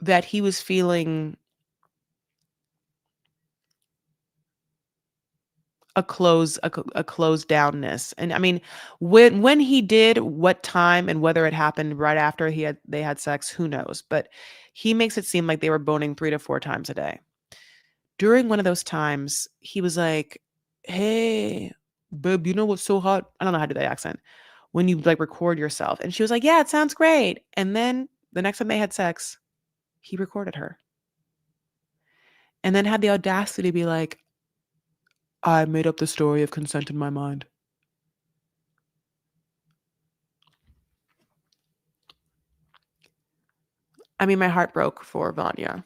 that he was feeling a closed downness. And I mean, when he did, what time and whether it happened right after they had sex, who knows? But he makes it seem like they were boning 3 to 4 times a day. During one of those times, he was like, "Hey, babe, you know what's so hot?" I don't know how to do that accent. When you like record yourself. And she was like, "Yeah, it sounds great." And then the next time they had sex, he recorded her. And then had the audacity to be like, "I made up the story of consent in my mind." I mean, my heart broke for Vanya.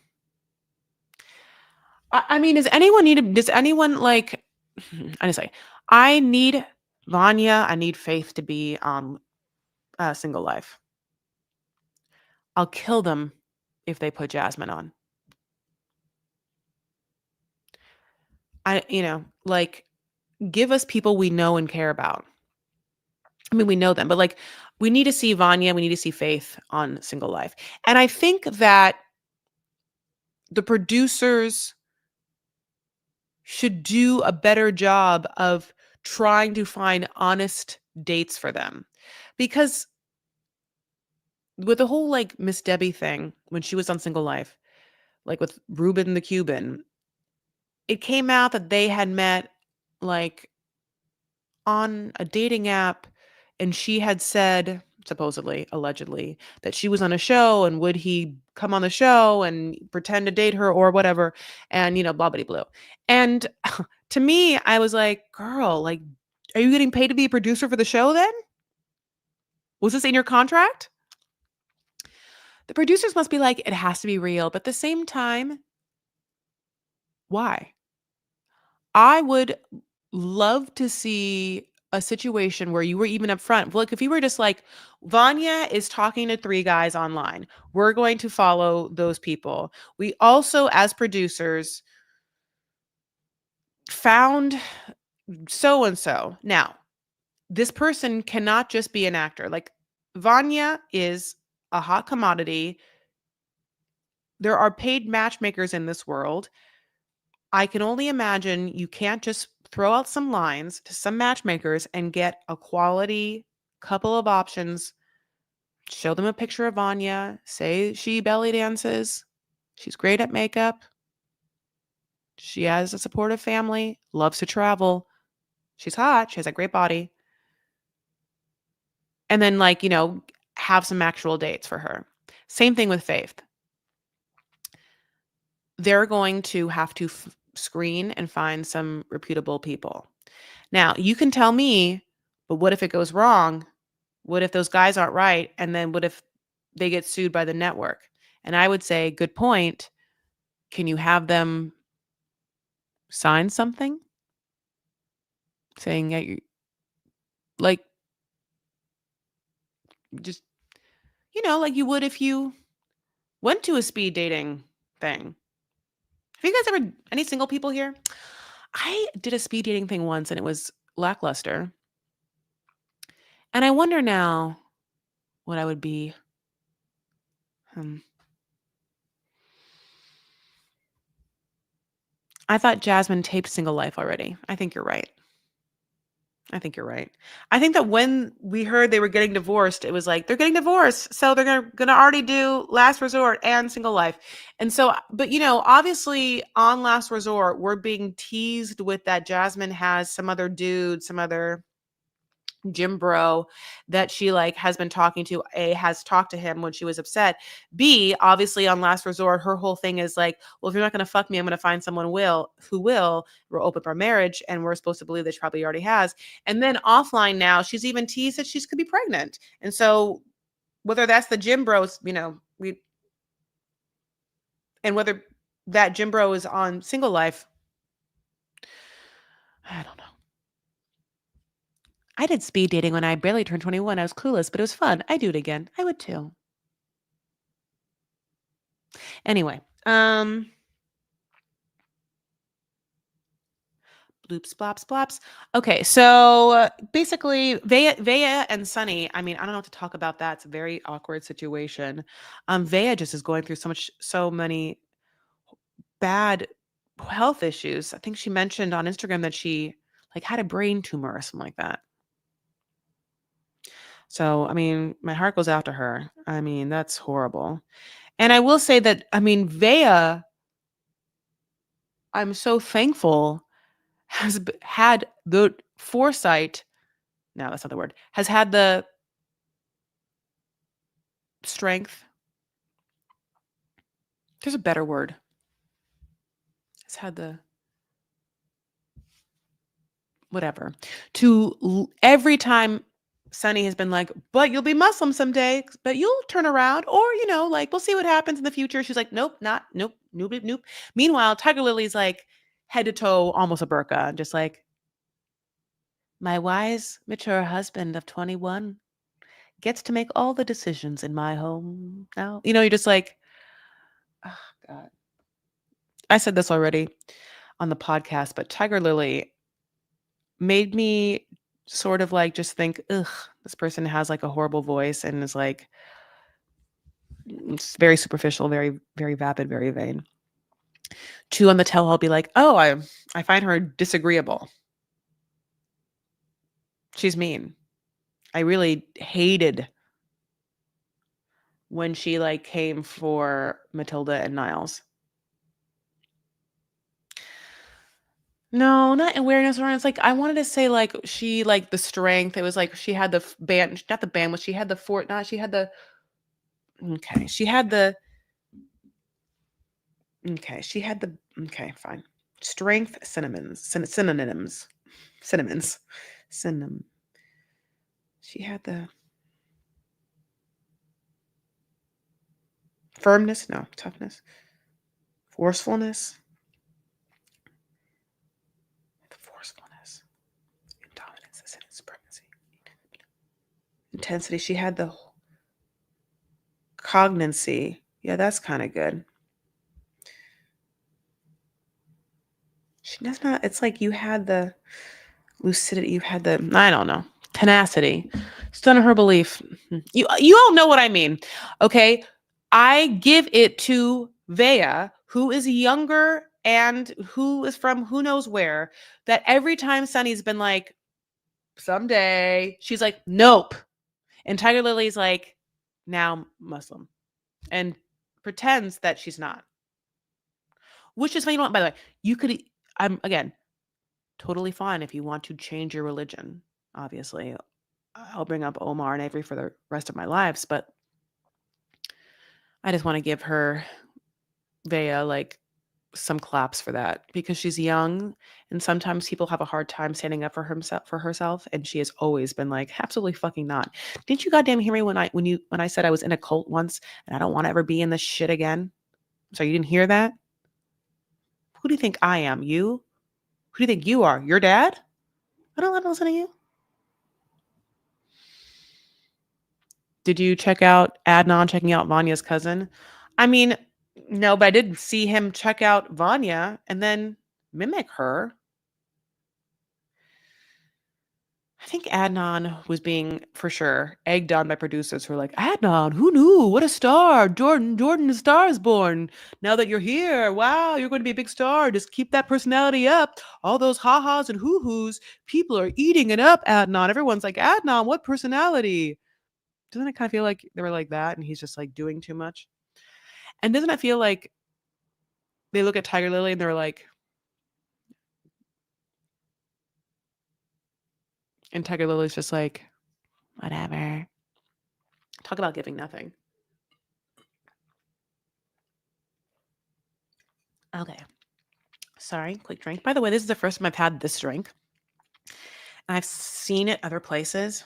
I mean, does anyone like, I just say, I need Vanya, I need Faith to be on Single Life. I'll kill them if they put Jasmine on. Like, give us people we know and care about. I mean, we know them, but like, we need to see Vanya, we need to see Faith on Single Life. And I think that the producers should do a better job of trying to find honest dates for them. Because with the whole like Miss Debbie thing, when she was on Single Life, like with Ruben the Cuban, it came out that they had met like on a dating app, and she had said, supposedly, allegedly, that she was on a show and would he come on the show and pretend to date her or whatever, and blah blah blue. And to me, I was like, girl, like, are you getting paid to be a producer for the show then? Was this in your contract? The producers must be like, it has to be real, but at the same time, why? I would love to see a situation where you were even upfront. Like, if you were just like, Vanya is talking to 3 guys online, we're going to follow those people. We also, as producers, found so and so. Now, this person cannot just be an actor. Like, Vanya is a hot commodity. There are paid matchmakers in this world. I can only imagine you can't just throw out some lines to some matchmakers and get a quality couple of options. Show them a picture of Vanya, say she belly dances, she's great at makeup, she has a supportive family, loves to travel, she's hot, she has a great body. And then, like, have some actual dates for her. Same thing with Faith. They're going to have to screen and find some reputable people. Now, you can tell me, but what if it goes wrong? What if those guys aren't right? And then what if they get sued by the network? And I would say, good point. Can you have them sign something saying, yeah, like, just, like you would if you went to a speed dating thing? Have you guys ever, any single people here? I did a speed dating thing once and it was lackluster. And I wonder now what I would be. I thought Jasmine taped Single Life already. I think you're right. I think you're right. I think that when we heard they were getting divorced, it was like, they're getting divorced, so they're gonna already do Last Resort and Single Life. And so, but obviously on Last Resort, we're being teased with that Jasmine has some other dude, some other gym bro that she like has been talking to. A, has talked to him when she was upset. B, obviously on Last Resort, her whole thing is like, well, if you're not going to fuck me, I'm going to find someone who will. We're open for marriage, and we're supposed to believe that she probably already has. And then offline now, she's even teased that she could be pregnant. And so whether that's the gym bros, and whether that gym bro is on Single Life, I don't know. I did speed dating when I barely turned 21. I was clueless, but it was fun. I'd do it again. I would too. Anyway, bloops, blops, blops. Okay, so basically, Vea and Sunny. I mean, I don't know what to talk about that. It's a very awkward situation. Vea just is going through so many bad health issues. I think she mentioned on Instagram that she like had a brain tumor or something like that. So, I mean, my heart goes out to her. I mean, that's horrible. And I will say that, I mean, Vea, I'm so thankful, has had the foresight. No, that's not the word. Has had the strength. There's a better word. Has had the whatever to every time Sunny has been like, but you'll be Muslim someday, but you'll turn around, or, like, we'll see what happens in the future. She's like, nope, nope, nope, nope. Meanwhile, Tiger Lily's like head to toe, almost a burqa, just like, my wise, mature husband of 21 gets to make all the decisions in my home now. You're just like, oh, God. I said this already on the podcast, but Tiger Lily made me sort of like just think, ugh, this person has like a horrible voice and is like, it's very superficial, very, very vapid, very vain. Two, on the tell, I'll be like, oh, I find her disagreeable. She's mean. I really hated when she like came for Matilda and Niles. No, not awareness. It's like, I wanted to say like she like the strength. It was like she had the band, not the bandwidth. She had the fort. Not she had the. Okay, she had the. Okay, she had the. Okay, fine. Strength synonyms. Synonyms. Synonym. She had the firmness. No, toughness. Forcefulness. Forcefulness. Dominance. Supremacy. Intensity. She had the cognancy. Yeah, that's kind of good. She does not. It's like you had the lucidity. You had the, I don't know, tenacity. Stun her belief. You all know what I mean. Okay. I give it to Vea, who is younger and who is from who knows where, that every time Sunny's been like, someday, she's like, nope. And Tiger Lily's like, now Muslim. And pretends that she's not. Which is, you know what, by the way, you could, I'm, again, totally fine if you want to change your religion. Obviously, I'll bring up Omar and Avery for the rest of my lives, but I just want to give her, Vea, like some claps for that, because she's young and sometimes people have a hard time standing up for herself, and she has always been like, absolutely fucking not. Didn't you goddamn hear me when I said I was in a cult once and I don't want to ever be in this shit again? So you didn't hear that? Who do you think I am? You? Who do you think you are? Your dad? I don't listen to you. Did you check out Adnan checking out Vanya's cousin? I mean, no, but I did see him check out Vanya and then mimic her. I think Adnan was being, for sure, egged on by producers who were like, Adnan, who knew? What a star. Jordan, the star is born. Now that you're here, wow, you're going to be a big star. Just keep that personality up. All those ha-has and hoo-hoos, people are eating it up, Adnan. Everyone's like, Adnan, what personality? Doesn't it kind of feel like they were like that and he's just like doing too much? And doesn't it feel like they look at Tiger Lily and they're like, and Tiger Lily's just like, whatever. Talk about giving nothing. Okay. Sorry, quick drink. By the way, this is the first time I've had this drink. And I've seen it other places.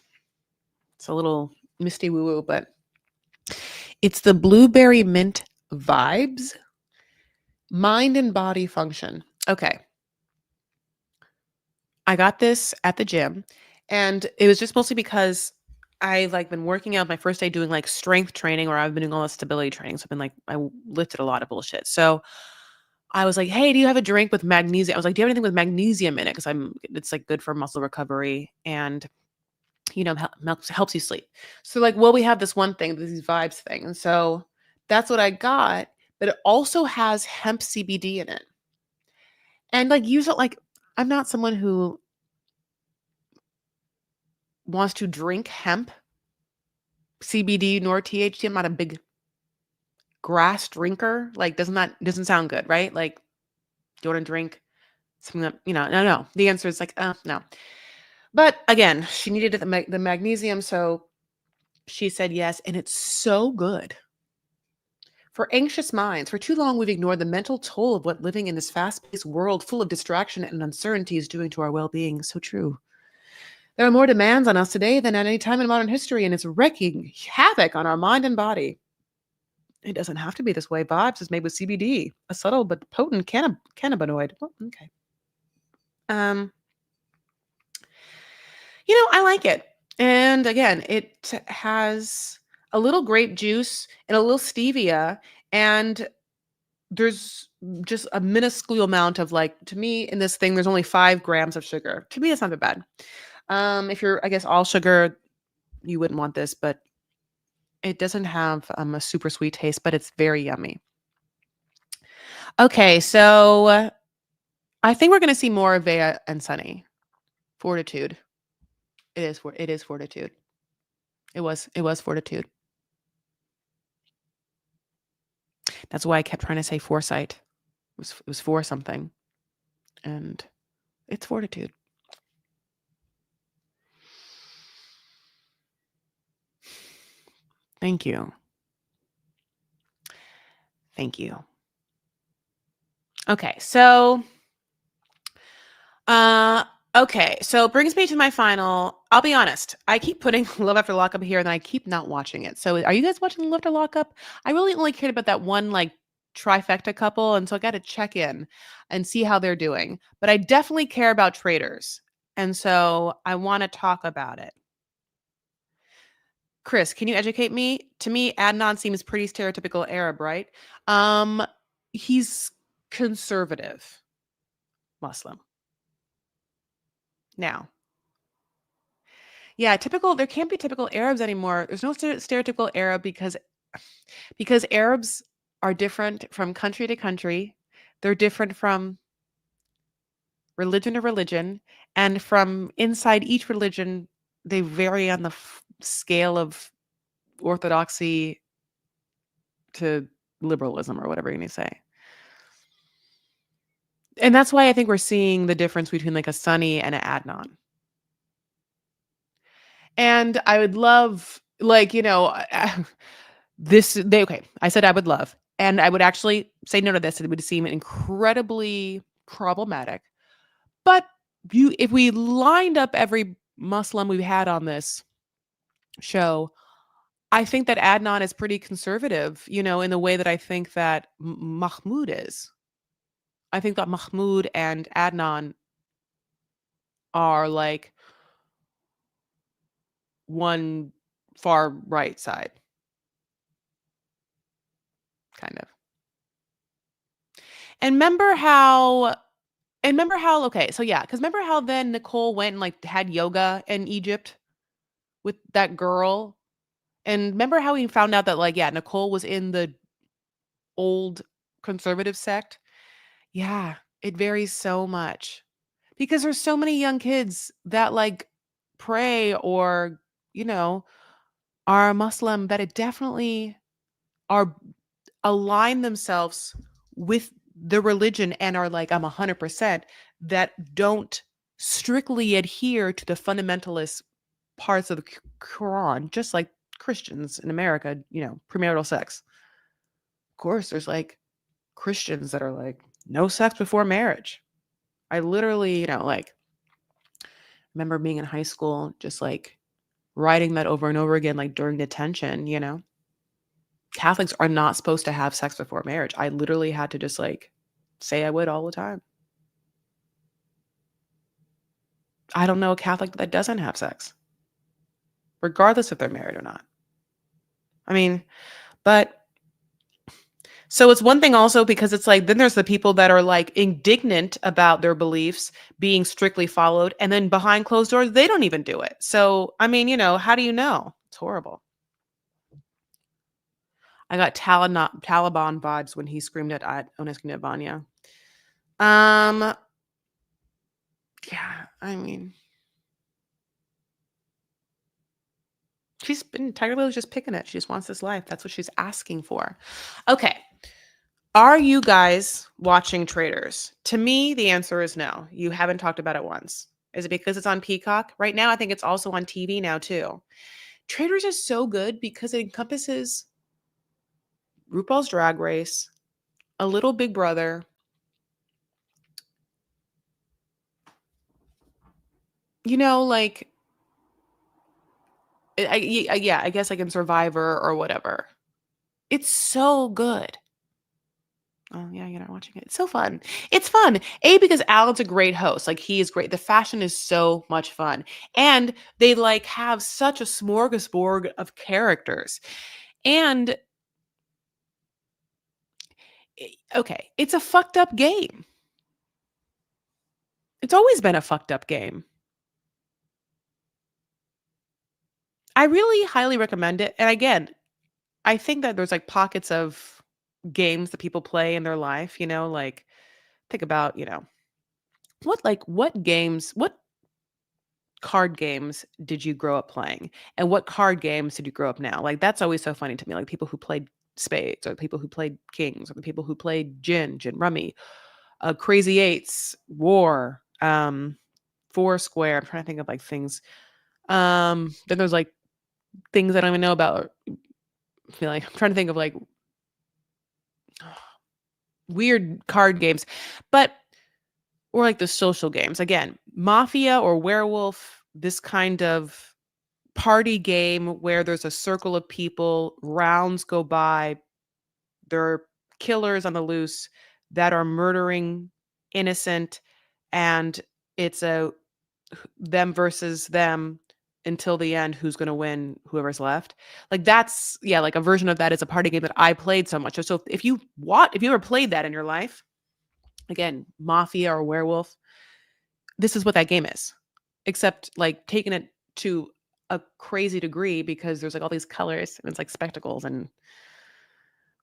It's a little misty woo-woo, but it's the Blueberry Mint Vibes Mind and Body Function. Okay. I got this at the gym, and it was just mostly because I like been working out my first day doing like strength training, or I've been doing all the stability training. So I've been like, I lifted a lot of bullshit. So I was like, hey, do you have a drink with magnesium? I was like, do you have anything with magnesium in it? Because it's like good for muscle recovery and, helps you sleep. So like, well, we have this one thing, these vibes thing. And so that's what I got, but it also has hemp CBD in it. And like, I'm not someone who wants to drink hemp CBD nor THC. I'm not a big grass drinker. Like, doesn't sound good, right? Like, do you want to drink something that, no. The answer is like, no. But again, she needed the magnesium, so she said yes, and it's so good. For anxious minds, for too long we've ignored the mental toll of what living in this fast-paced world full of distraction and uncertainty is doing to our well-being. So true. There are more demands on us today than at any time in modern history, and it's wreaking havoc on our mind and body. It doesn't have to be this way. Vibes is made with CBD, a subtle but potent cannabinoid. Well, okay. Um, I like it. And again, it has a little grape juice and a little stevia, and there's just a minuscule amount of, like, to me in this thing, there's only 5 grams of sugar. To me, it's not that bad. If you're, I guess, all sugar, you wouldn't want this, but it doesn't have a super sweet taste, but it's very yummy. Okay, so I think we're gonna see more of Vea and Sunny. Fortitude. It is fortitude. It was fortitude. That's why I kept trying to say foresight. It was for something. And it's fortitude. Thank you. Thank you. Okay, so uh okay, so it brings me to my final. I'll be honest. I keep putting Love After Lockup here and then I keep not watching it. So are you guys watching Love After Lockup? I really only cared about that one, like, trifecta couple, and so I got to check in and see how they're doing. But I definitely care about Traitors. And so I want to talk about it. Chris, can you educate me? To me, Adnan seems pretty stereotypical Arab, right? Um, he's conservative Muslim. Now, yeah, there can't be typical Arabs anymore. There's no stereotypical Arab because Arabs are different from country to country. They're different from religion to religion, and from inside each religion, they vary on the scale of orthodoxy to liberalism or whatever you need to say. And that's why I think we're seeing the difference between, like, a Sunny and an Adnan. And I would love, like, okay, I said I would love, and I would actually say no to this. It would seem incredibly problematic. But if we lined up every Muslim we've had on this show, I think that Adnan is pretty conservative, in the way that I think that Mahmoud is. I think that Mahmoud and Adnan are like one far right side, kind of. And remember how, okay, so yeah, because remember how then Nicole went and, like, had yoga in Egypt with that girl? And remember how we found out that, like, yeah, Nicole was in the old conservative sect? Yeah, it varies so much because there's so many young kids that, like, pray or, you know, are Muslim, that it definitely are align themselves with the religion and are like, I'm 100%, that don't strictly adhere to the fundamentalist parts of the Quran, just like Christians in America, premarital sex. Of course, there's, like, Christians that are like, no sex before marriage. I literally, like, remember being in high school, just, like, writing that over and over again, like, during detention. Catholics are not supposed to have sex before marriage. I literally had to just, like, say I would all the time. I don't know a Catholic that doesn't have sex, regardless if they're married or not. I mean, but so it's one thing also because it's like, then there's the people that are, like, indignant about their beliefs being strictly followed, and then behind closed doors, they don't even do it. So, I mean, how do you know? It's horrible. I got Taliban vibes when he screamed when I screamed at Vanya. Yeah, I mean, she's been entirely just picking it. She just wants this life. That's what she's asking for. Okay. Are you guys watching Traitors? To me, the answer is no. You haven't talked about it once. Is it because it's on Peacock? Right now, I think it's also on TV now, too. Traitors is so good because it encompasses RuPaul's Drag Race, a little Big Brother, like, Yeah, I guess like in Survivor or whatever. It's so good. Oh yeah, you're not watching it. It's so fun. It's fun. Because Alan's a great host. Like he is great. The fashion is so much fun. And they like have such a smorgasbord of characters. And okay, it's a fucked up game. It's always been a fucked up game. I really highly recommend it. And again, I think that there's like pockets of games that people play in their life, like think about, what card games did you grow up playing? And what card games did you grow up now? Like that's always so funny to me. Like people who played spades or the people who played kings or the people who played gin rummy, crazy eights, war, Foursquare. I'm trying to think of like things. Then there's like things I don't even know about. I feel like I'm trying to think of like weird card games, but or like the social games. Again, Mafia or Werewolf, this kind of party game where there's a circle of people, rounds go by, there are killers on the loose that are murdering innocent, and it's a them versus them until the end, who's going to win, whoever's left. Like that's like a version of that is a party game that I played so much. So if you ever played that in your life, again, Mafia or Werewolf, this is what that game is. Except like taking it to a crazy degree because there's like all these colors and it's like spectacles and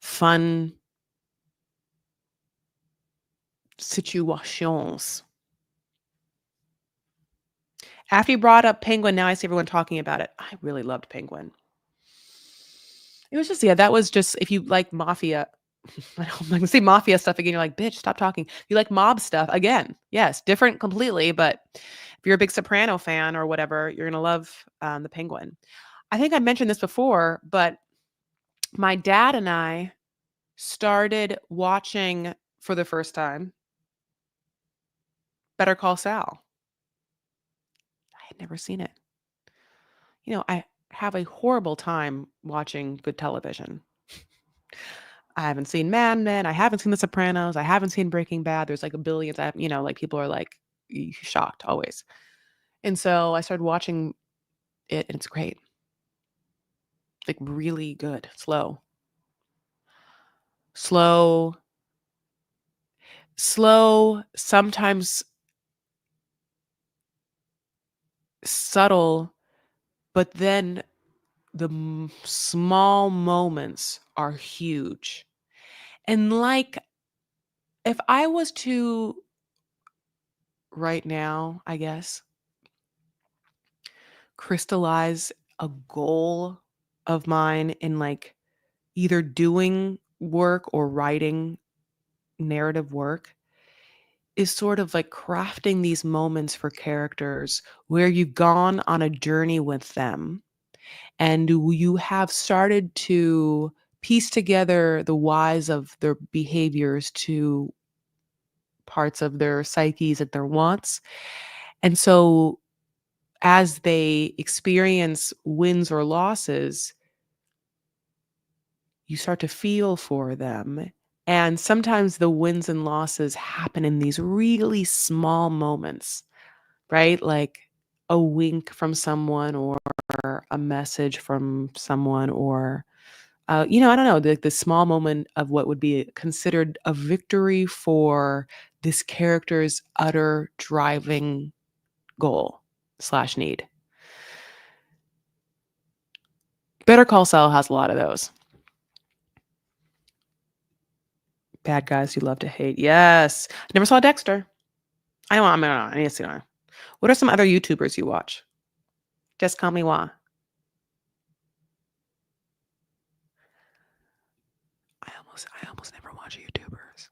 fun situations. After you brought up Penguin, now I see everyone talking about it. I really loved Penguin. It was just, that was just, if you like Mafia, I'm gonna say Mafia stuff again. You're like, bitch, stop talking. If you like mob stuff, again, yes, different completely. But if you're a big Soprano fan or whatever, you're gonna love the Penguin. I think I mentioned this before, but my dad and I started watching for the first time Better Call Saul. I had never seen it. I have a horrible time watching good television. I haven't seen Mad Men. I haven't seen The Sopranos. I haven't seen Breaking Bad. There's like a billion. Like people are like shocked always. And so I started watching it, and it's great. Like really good. Slow, sometimes subtle, but then the small moments are huge. And like, if I was to right now, I guess, crystallize a goal of mine in like either doing work or writing narrative work, is sort of like crafting these moments for characters where you've gone on a journey with them and you have started to piece together the whys of their behaviors to parts of their psyches and their wants. And so as they experience wins or losses, you start to feel for them. And sometimes the wins and losses happen in these really small moments, right? Like a wink from someone or a message from someone or, I don't know, the small moment of what would be considered a victory for this character's utter driving goal / need. Better Call Saul has a lot of those. Bad guys you love to hate. Yes. I never saw Dexter. I need to see it. What are some other YouTubers you watch? Just call me Wah. I almost never watch YouTubers.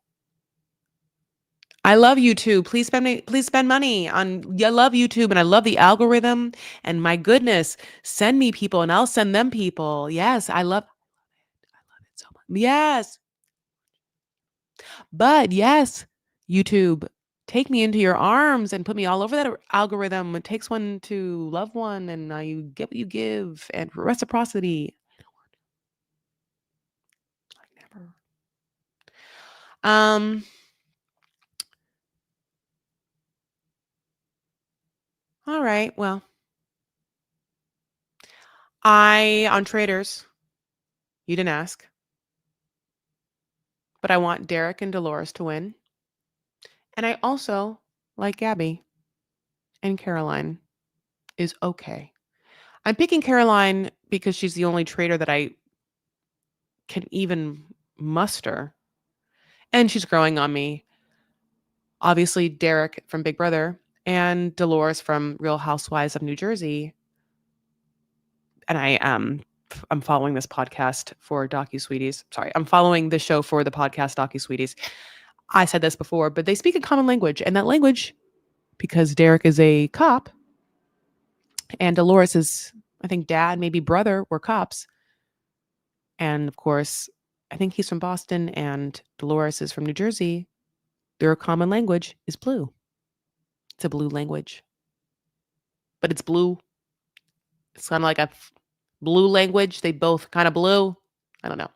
I love YouTube. Please spend money on. I love YouTube and I love the algorithm. And my goodness, send me people and I'll send them people. Yes, I love it so much. Yes. But yes, YouTube. take me into your arms and put me all over that algorithm. It takes one to love one, and you get what you give, and reciprocity. I never. Um. All right. Well, I on Traitors. You didn't ask, but I want Derek and Dolores to win, and I also like Gabby and Caroline is okay. I'm picking Caroline because she's the only traitor that I can even muster, and she's growing on me. Obviously, Derek from Big Brother and Dolores from Real Housewives of New Jersey. And I'm following this podcast for DocuSweeties. Sorry, I'm following the show for the podcast DocuSweeties. I said this before, but they speak a common language, and that language, because Derek is a cop and Dolores is, I think, dad, maybe brother, were cops. And of course, I think he's from Boston and Dolores is from New Jersey. Their common language is blue. It's a blue language, but it's blue. It's kind of like a blue language. They both kind of blue. I don't know.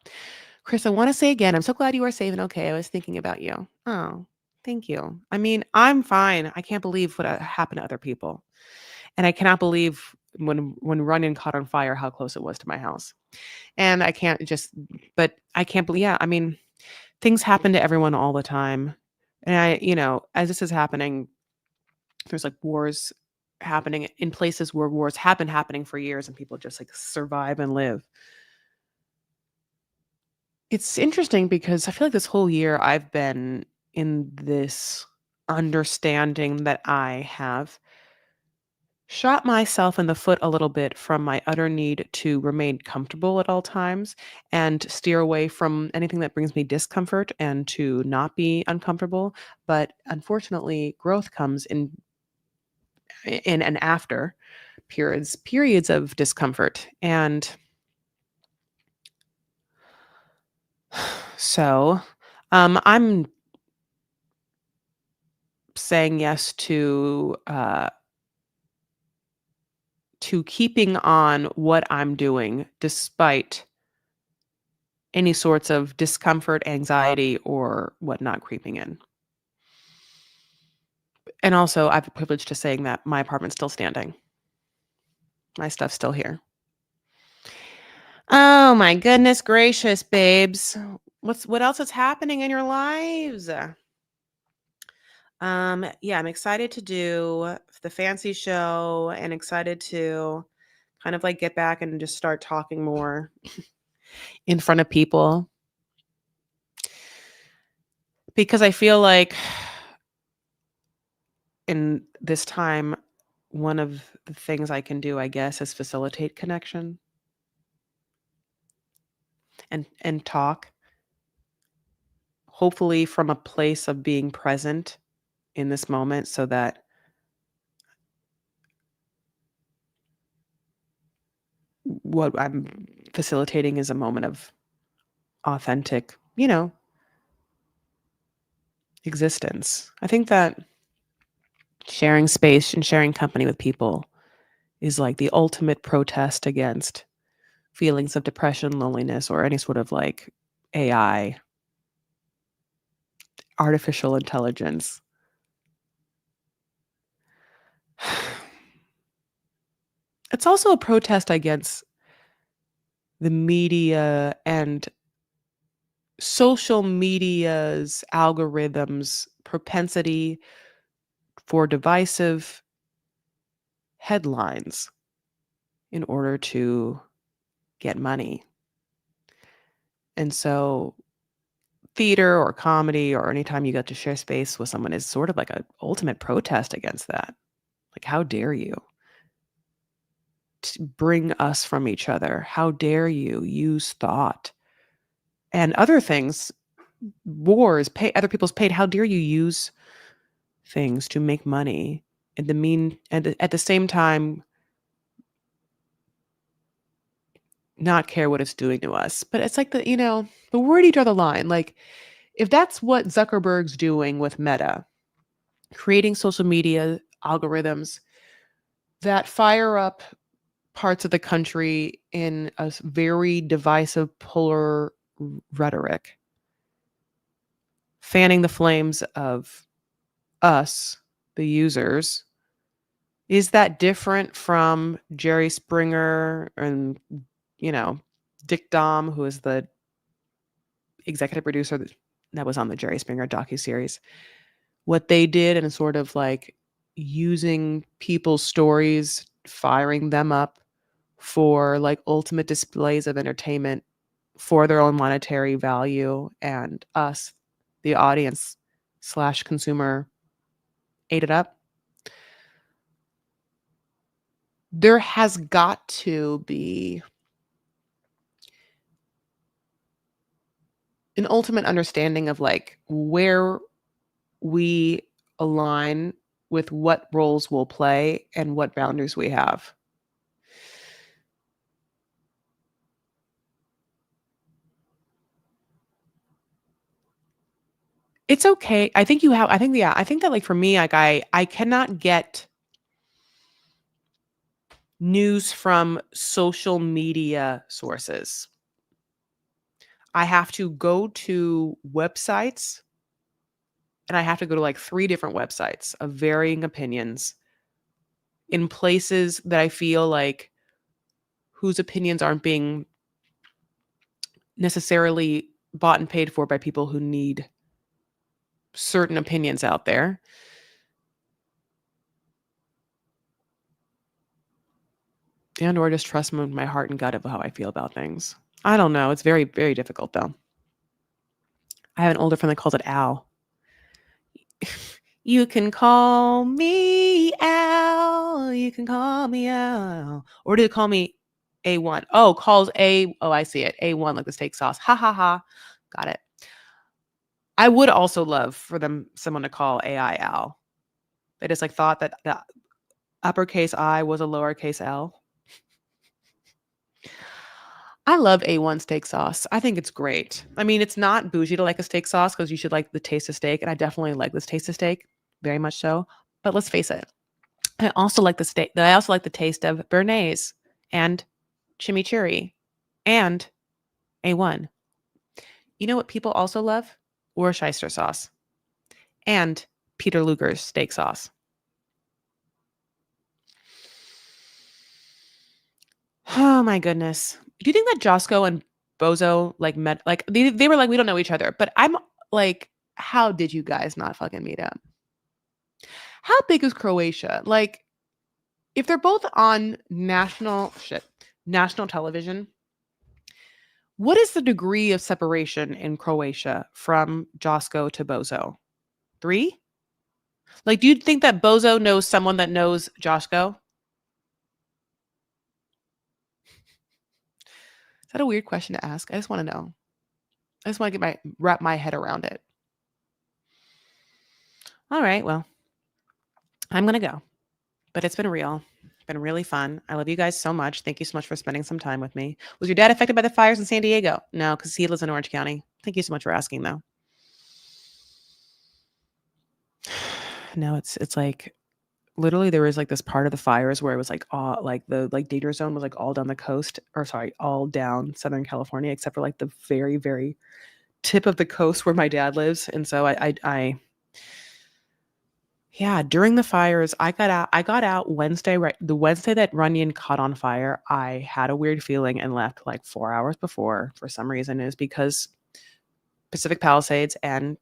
Chris, I want to say again, I'm so glad you are safe and okay. I was thinking about you. Oh, thank you. I mean, I'm fine. I can't believe what happened to other people. And I cannot believe when Runyon caught on fire, how close it was to my house. And I can't believe, yeah, I mean, things happen to everyone all the time. And as this is happening, there's like wars happening in places where wars have been happening for years and people just like survive and live. It's interesting because I feel like this whole year I've been in this understanding that I have shot myself in the foot a little bit from my utter need to remain comfortable at all times and steer away from anything that brings me discomfort and to not be uncomfortable. But unfortunately, growth comes in and after periods of discomfort. And so I'm saying yes to keeping on what I'm doing despite any sorts of discomfort, anxiety, or whatnot creeping in. And also, I have the privilege to saying that my apartment's still standing. My stuff's still here. Oh my goodness gracious, babes. What else is happening in your lives? Yeah, I'm excited to do the fancy show and excited to kind of like get back and just start talking more in front of people. Because I feel like in this time, one of the things I can do, I guess, is facilitate connection and talk, hopefully from a place of being present in this moment so that what I'm facilitating is a moment of authentic, existence. I think that sharing space and sharing company with people is like the ultimate protest against feelings of depression, loneliness, or any sort of like AI, artificial intelligence. It's also a protest against the media and social media's algorithms' propensity for divisive headlines in order to get money. And so theater or comedy or anytime you get to share space with someone is sort of like an ultimate protest against that. Like, how dare you to bring us from each other? How dare you use thought and other things, wars, pay other people's pain? How dare you use things to make money and at the same time not care what it's doing to us? But it's like the where do you draw the line? Like, if that's what Zuckerberg's doing with Meta, creating social media algorithms that fire up parts of the country in a very divisive, polar rhetoric, fanning the flames of us, the users. Is that different from Jerry Springer and, Dick Dom, who is the executive producer that was on the Jerry Springer docuseries? What they did and sort of like using people's stories, firing them up for like ultimate displays of entertainment for their own monetary value, and us, the audience slash consumer, ate it up. There has got to be an ultimate understanding of like where we align with what roles we'll play and what boundaries we have. It's okay. I think that like for me, like I cannot get news from social media sources. I have to go to websites, and I have to go to like 3 different websites of varying opinions in places that I feel like whose opinions aren't being necessarily bought and paid for by people who need certain opinions out there. And or just trust my heart and gut of how I feel about things. I don't know. It's very, very difficult though. I have an older friend that calls it Al. You can call me Al. You can call me Al. Or did it call me A1? Oh, calls A. Oh, I see it. A1, like the steak sauce. Ha ha ha. Got it. I would also love for someone to call AI Al. They just like thought that the uppercase I was a lowercase L. I love A1 steak sauce. I think it's great. I mean, it's not bougie to like a steak sauce because you should like the taste of steak. And I definitely like this taste of steak, very much so. But let's face it, I also like the steak. I also like the taste of béarnaise and chimichurri and A1. You know what people also love? Worcestershire sauce and Peter Luger's steak sauce. Oh my goodness. Do you think that Josco and Bozo like met like they were like, we don't know each other, but I'm like, how did you guys not fucking meet up? How big is Croatia? Like, if they're both on national television, what is the degree of separation in Croatia from Josco to Bozo? 3? Like, do you think that Bozo knows someone that knows Josco? Is that a weird question to ask? I just want to know. I just want to wrap my head around it. All right, well, I'm gonna go. But it's been real. It's been really fun. I love you guys so much. Thank you so much for spending some time with me. Was your dad affected by the fires in San Diego? No, because he lives in Orange County. Thank you so much for asking, though. No, it's like literally there was like this part of the fires where it was like all like the like danger zone was like all down the coast, or sorry, all down Southern California, except for like the very, very tip of the coast where my dad lives. And so I yeah, during the fires, I got out Wednesday, right? The Wednesday that Runyon caught on fire, I had a weird feeling and left like 4 hours before for some reason. Is because Pacific Palisades and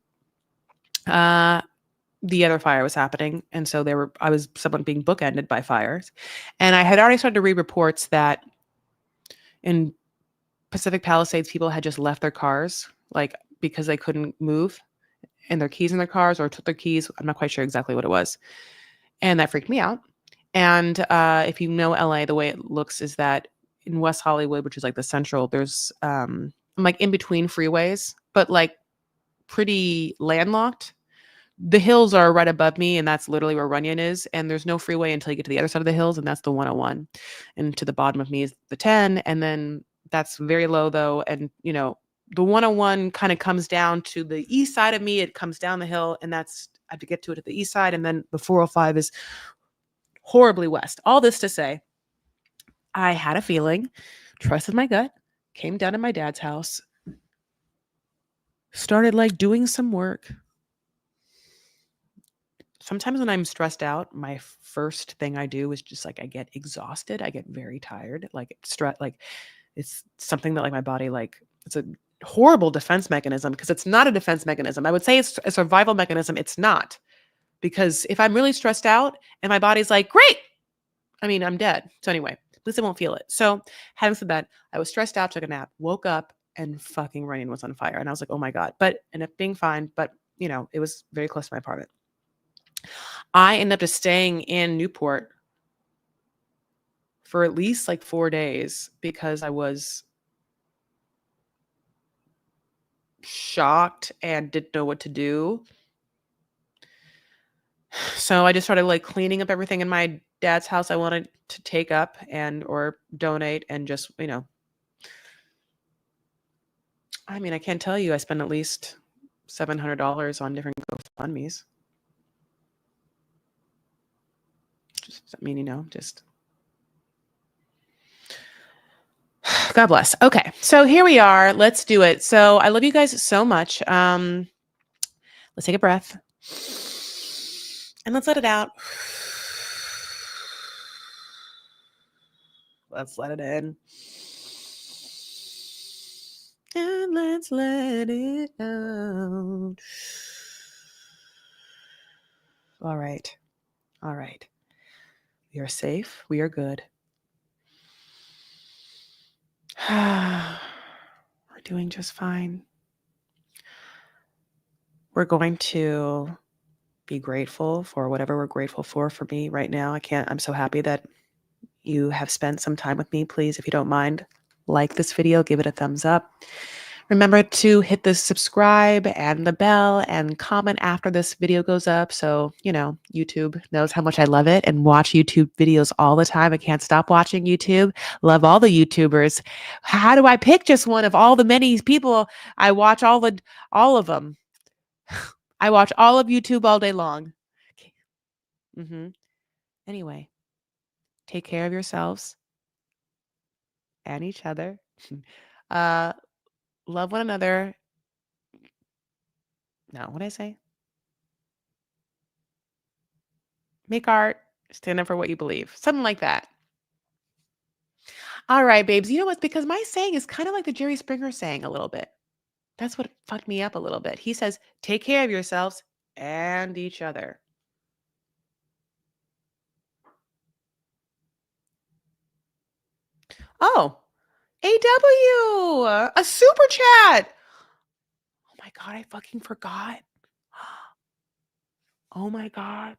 the other fire was happening. And so I was someone being bookended by fires. And I had already started to read reports that in Pacific Palisades, people had just left their cars, like because they couldn't move, and their keys in their cars, or took their keys. I'm not quite sure exactly what it was. And that freaked me out. And if you know LA, the way it looks is that in West Hollywood, which is like the central, there's I'm like in between freeways, but like pretty landlocked. The hills are right above me, and that's literally where Runyon is. And there's no freeway until you get to the other side of the hills, and that's the 101. And to the bottom of me is the 10, and then that's very low though. And the 101 kind of comes down to the east side of me. It comes down the hill, and that's have to get to it at the east side, and then the 405 is horribly west. All this to say, I had a feeling, trusted my gut, came down to my dad's house, started like doing some work. Sometimes when I'm stressed out, my first thing I do is just like I get exhausted. I get very tired. Like stress, like it's something that like my body like it's a horrible defense mechanism because it's not a defense mechanism. I would say it's a survival mechanism. It's not, because if I'm really stressed out and my body's like, great, I mean, I'm dead. So anyway, at least I won't feel it. So having said that, I was stressed out, took a nap, woke up, and fucking rain was on fire. And I was like, oh my God. But ended up being fine. But you know, it was very close to my apartment. I ended up just staying in Newport for at least like 4 days because I was shocked and didn't know what to do. So I just started like cleaning up everything in my dad's house I wanted to take up and or donate, and just, you know, I mean, I can't tell you, I spent at least $700 on different GoFundMe's. Just, I mean, you know, just God bless. Okay. So here we are. Let's do it. So I love you guys so much. Let's take a breath and let's let it out. Let's let it in. And let's let it out. All right. All right. We are safe. We are good. We're doing just fine. We're going to be grateful for whatever we're grateful for. For me right now, I'm so happy that you have spent some time with me. Please, if you don't mind, like this video, give it a thumbs up. Remember to hit the subscribe and the bell and comment after this video goes up. So, you know, YouTube knows how much I love it and watch YouTube videos all the time. I can't stop watching YouTube. Love all the YouTubers. How do I pick just one of all the many people? I watch all of them. I watch all of YouTube all day long. Okay. Anyway, take care of yourselves and each other. Love one another. No, what did I say? Make art, stand up for what you believe. Something like that. All right, babes. You know what? Because my saying is kind of like the Jerry Springer saying a little bit. That's what fucked me up a little bit. He says, take care of yourselves and each other. Oh, AW, a super chat. Oh my God, I fucking forgot. Oh my God.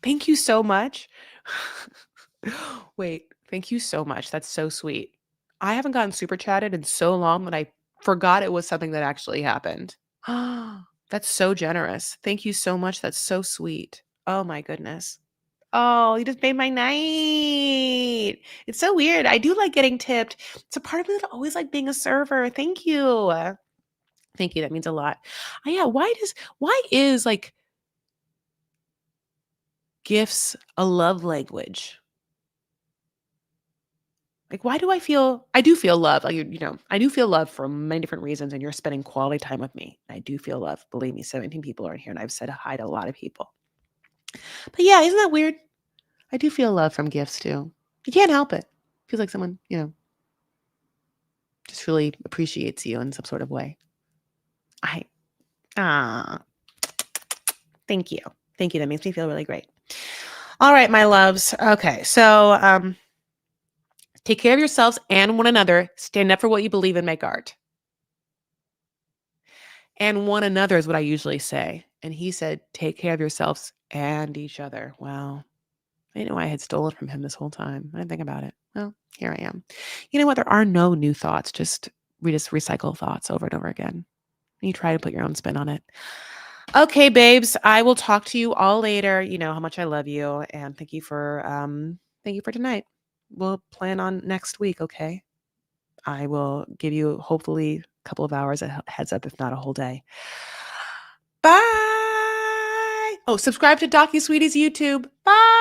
Thank you so much. Wait, thank you so much. That's so sweet. I haven't gotten super chatted in so long that I forgot it was something that actually happened. That's so generous. Thank you so much. That's so sweet. Oh my goodness. Oh, you just made my night. It's so weird. I do like getting tipped. It's a part of me that always like being a server. Thank you. Thank you. That means a lot. Yeah. Why is like gifts a love language? Like, why do I do feel love. Like, you know, I do feel love for many different reasons, and you're spending quality time with me. I do feel love. Believe me, 17 people are in here, and I've said hi to a lot of people. But yeah, isn't that weird? I do feel love from gifts too. You can't help it. Feels like someone, you know, just really appreciates you in some sort of way. Ah, thank you. Thank you. That makes me feel really great. All right, my loves. Okay, so take care of yourselves and one another. Stand up for what you believe in. Make art. And one another is what I usually say. And he said, take care of yourselves and each other. Wow. I didn't know I had stolen from him this whole time. I didn't think about it. Well, here I am. You know what? There are no new thoughts. We just recycle thoughts over and over again. You try to put your own spin on it. Okay, babes. I will talk to you all later. You know how much I love you. And thank you for tonight. We'll plan on next week, okay? I will give you hopefully couple of hours a heads up, if not a whole day. Bye. Oh, subscribe to Docu Sweetie's YouTube. Bye.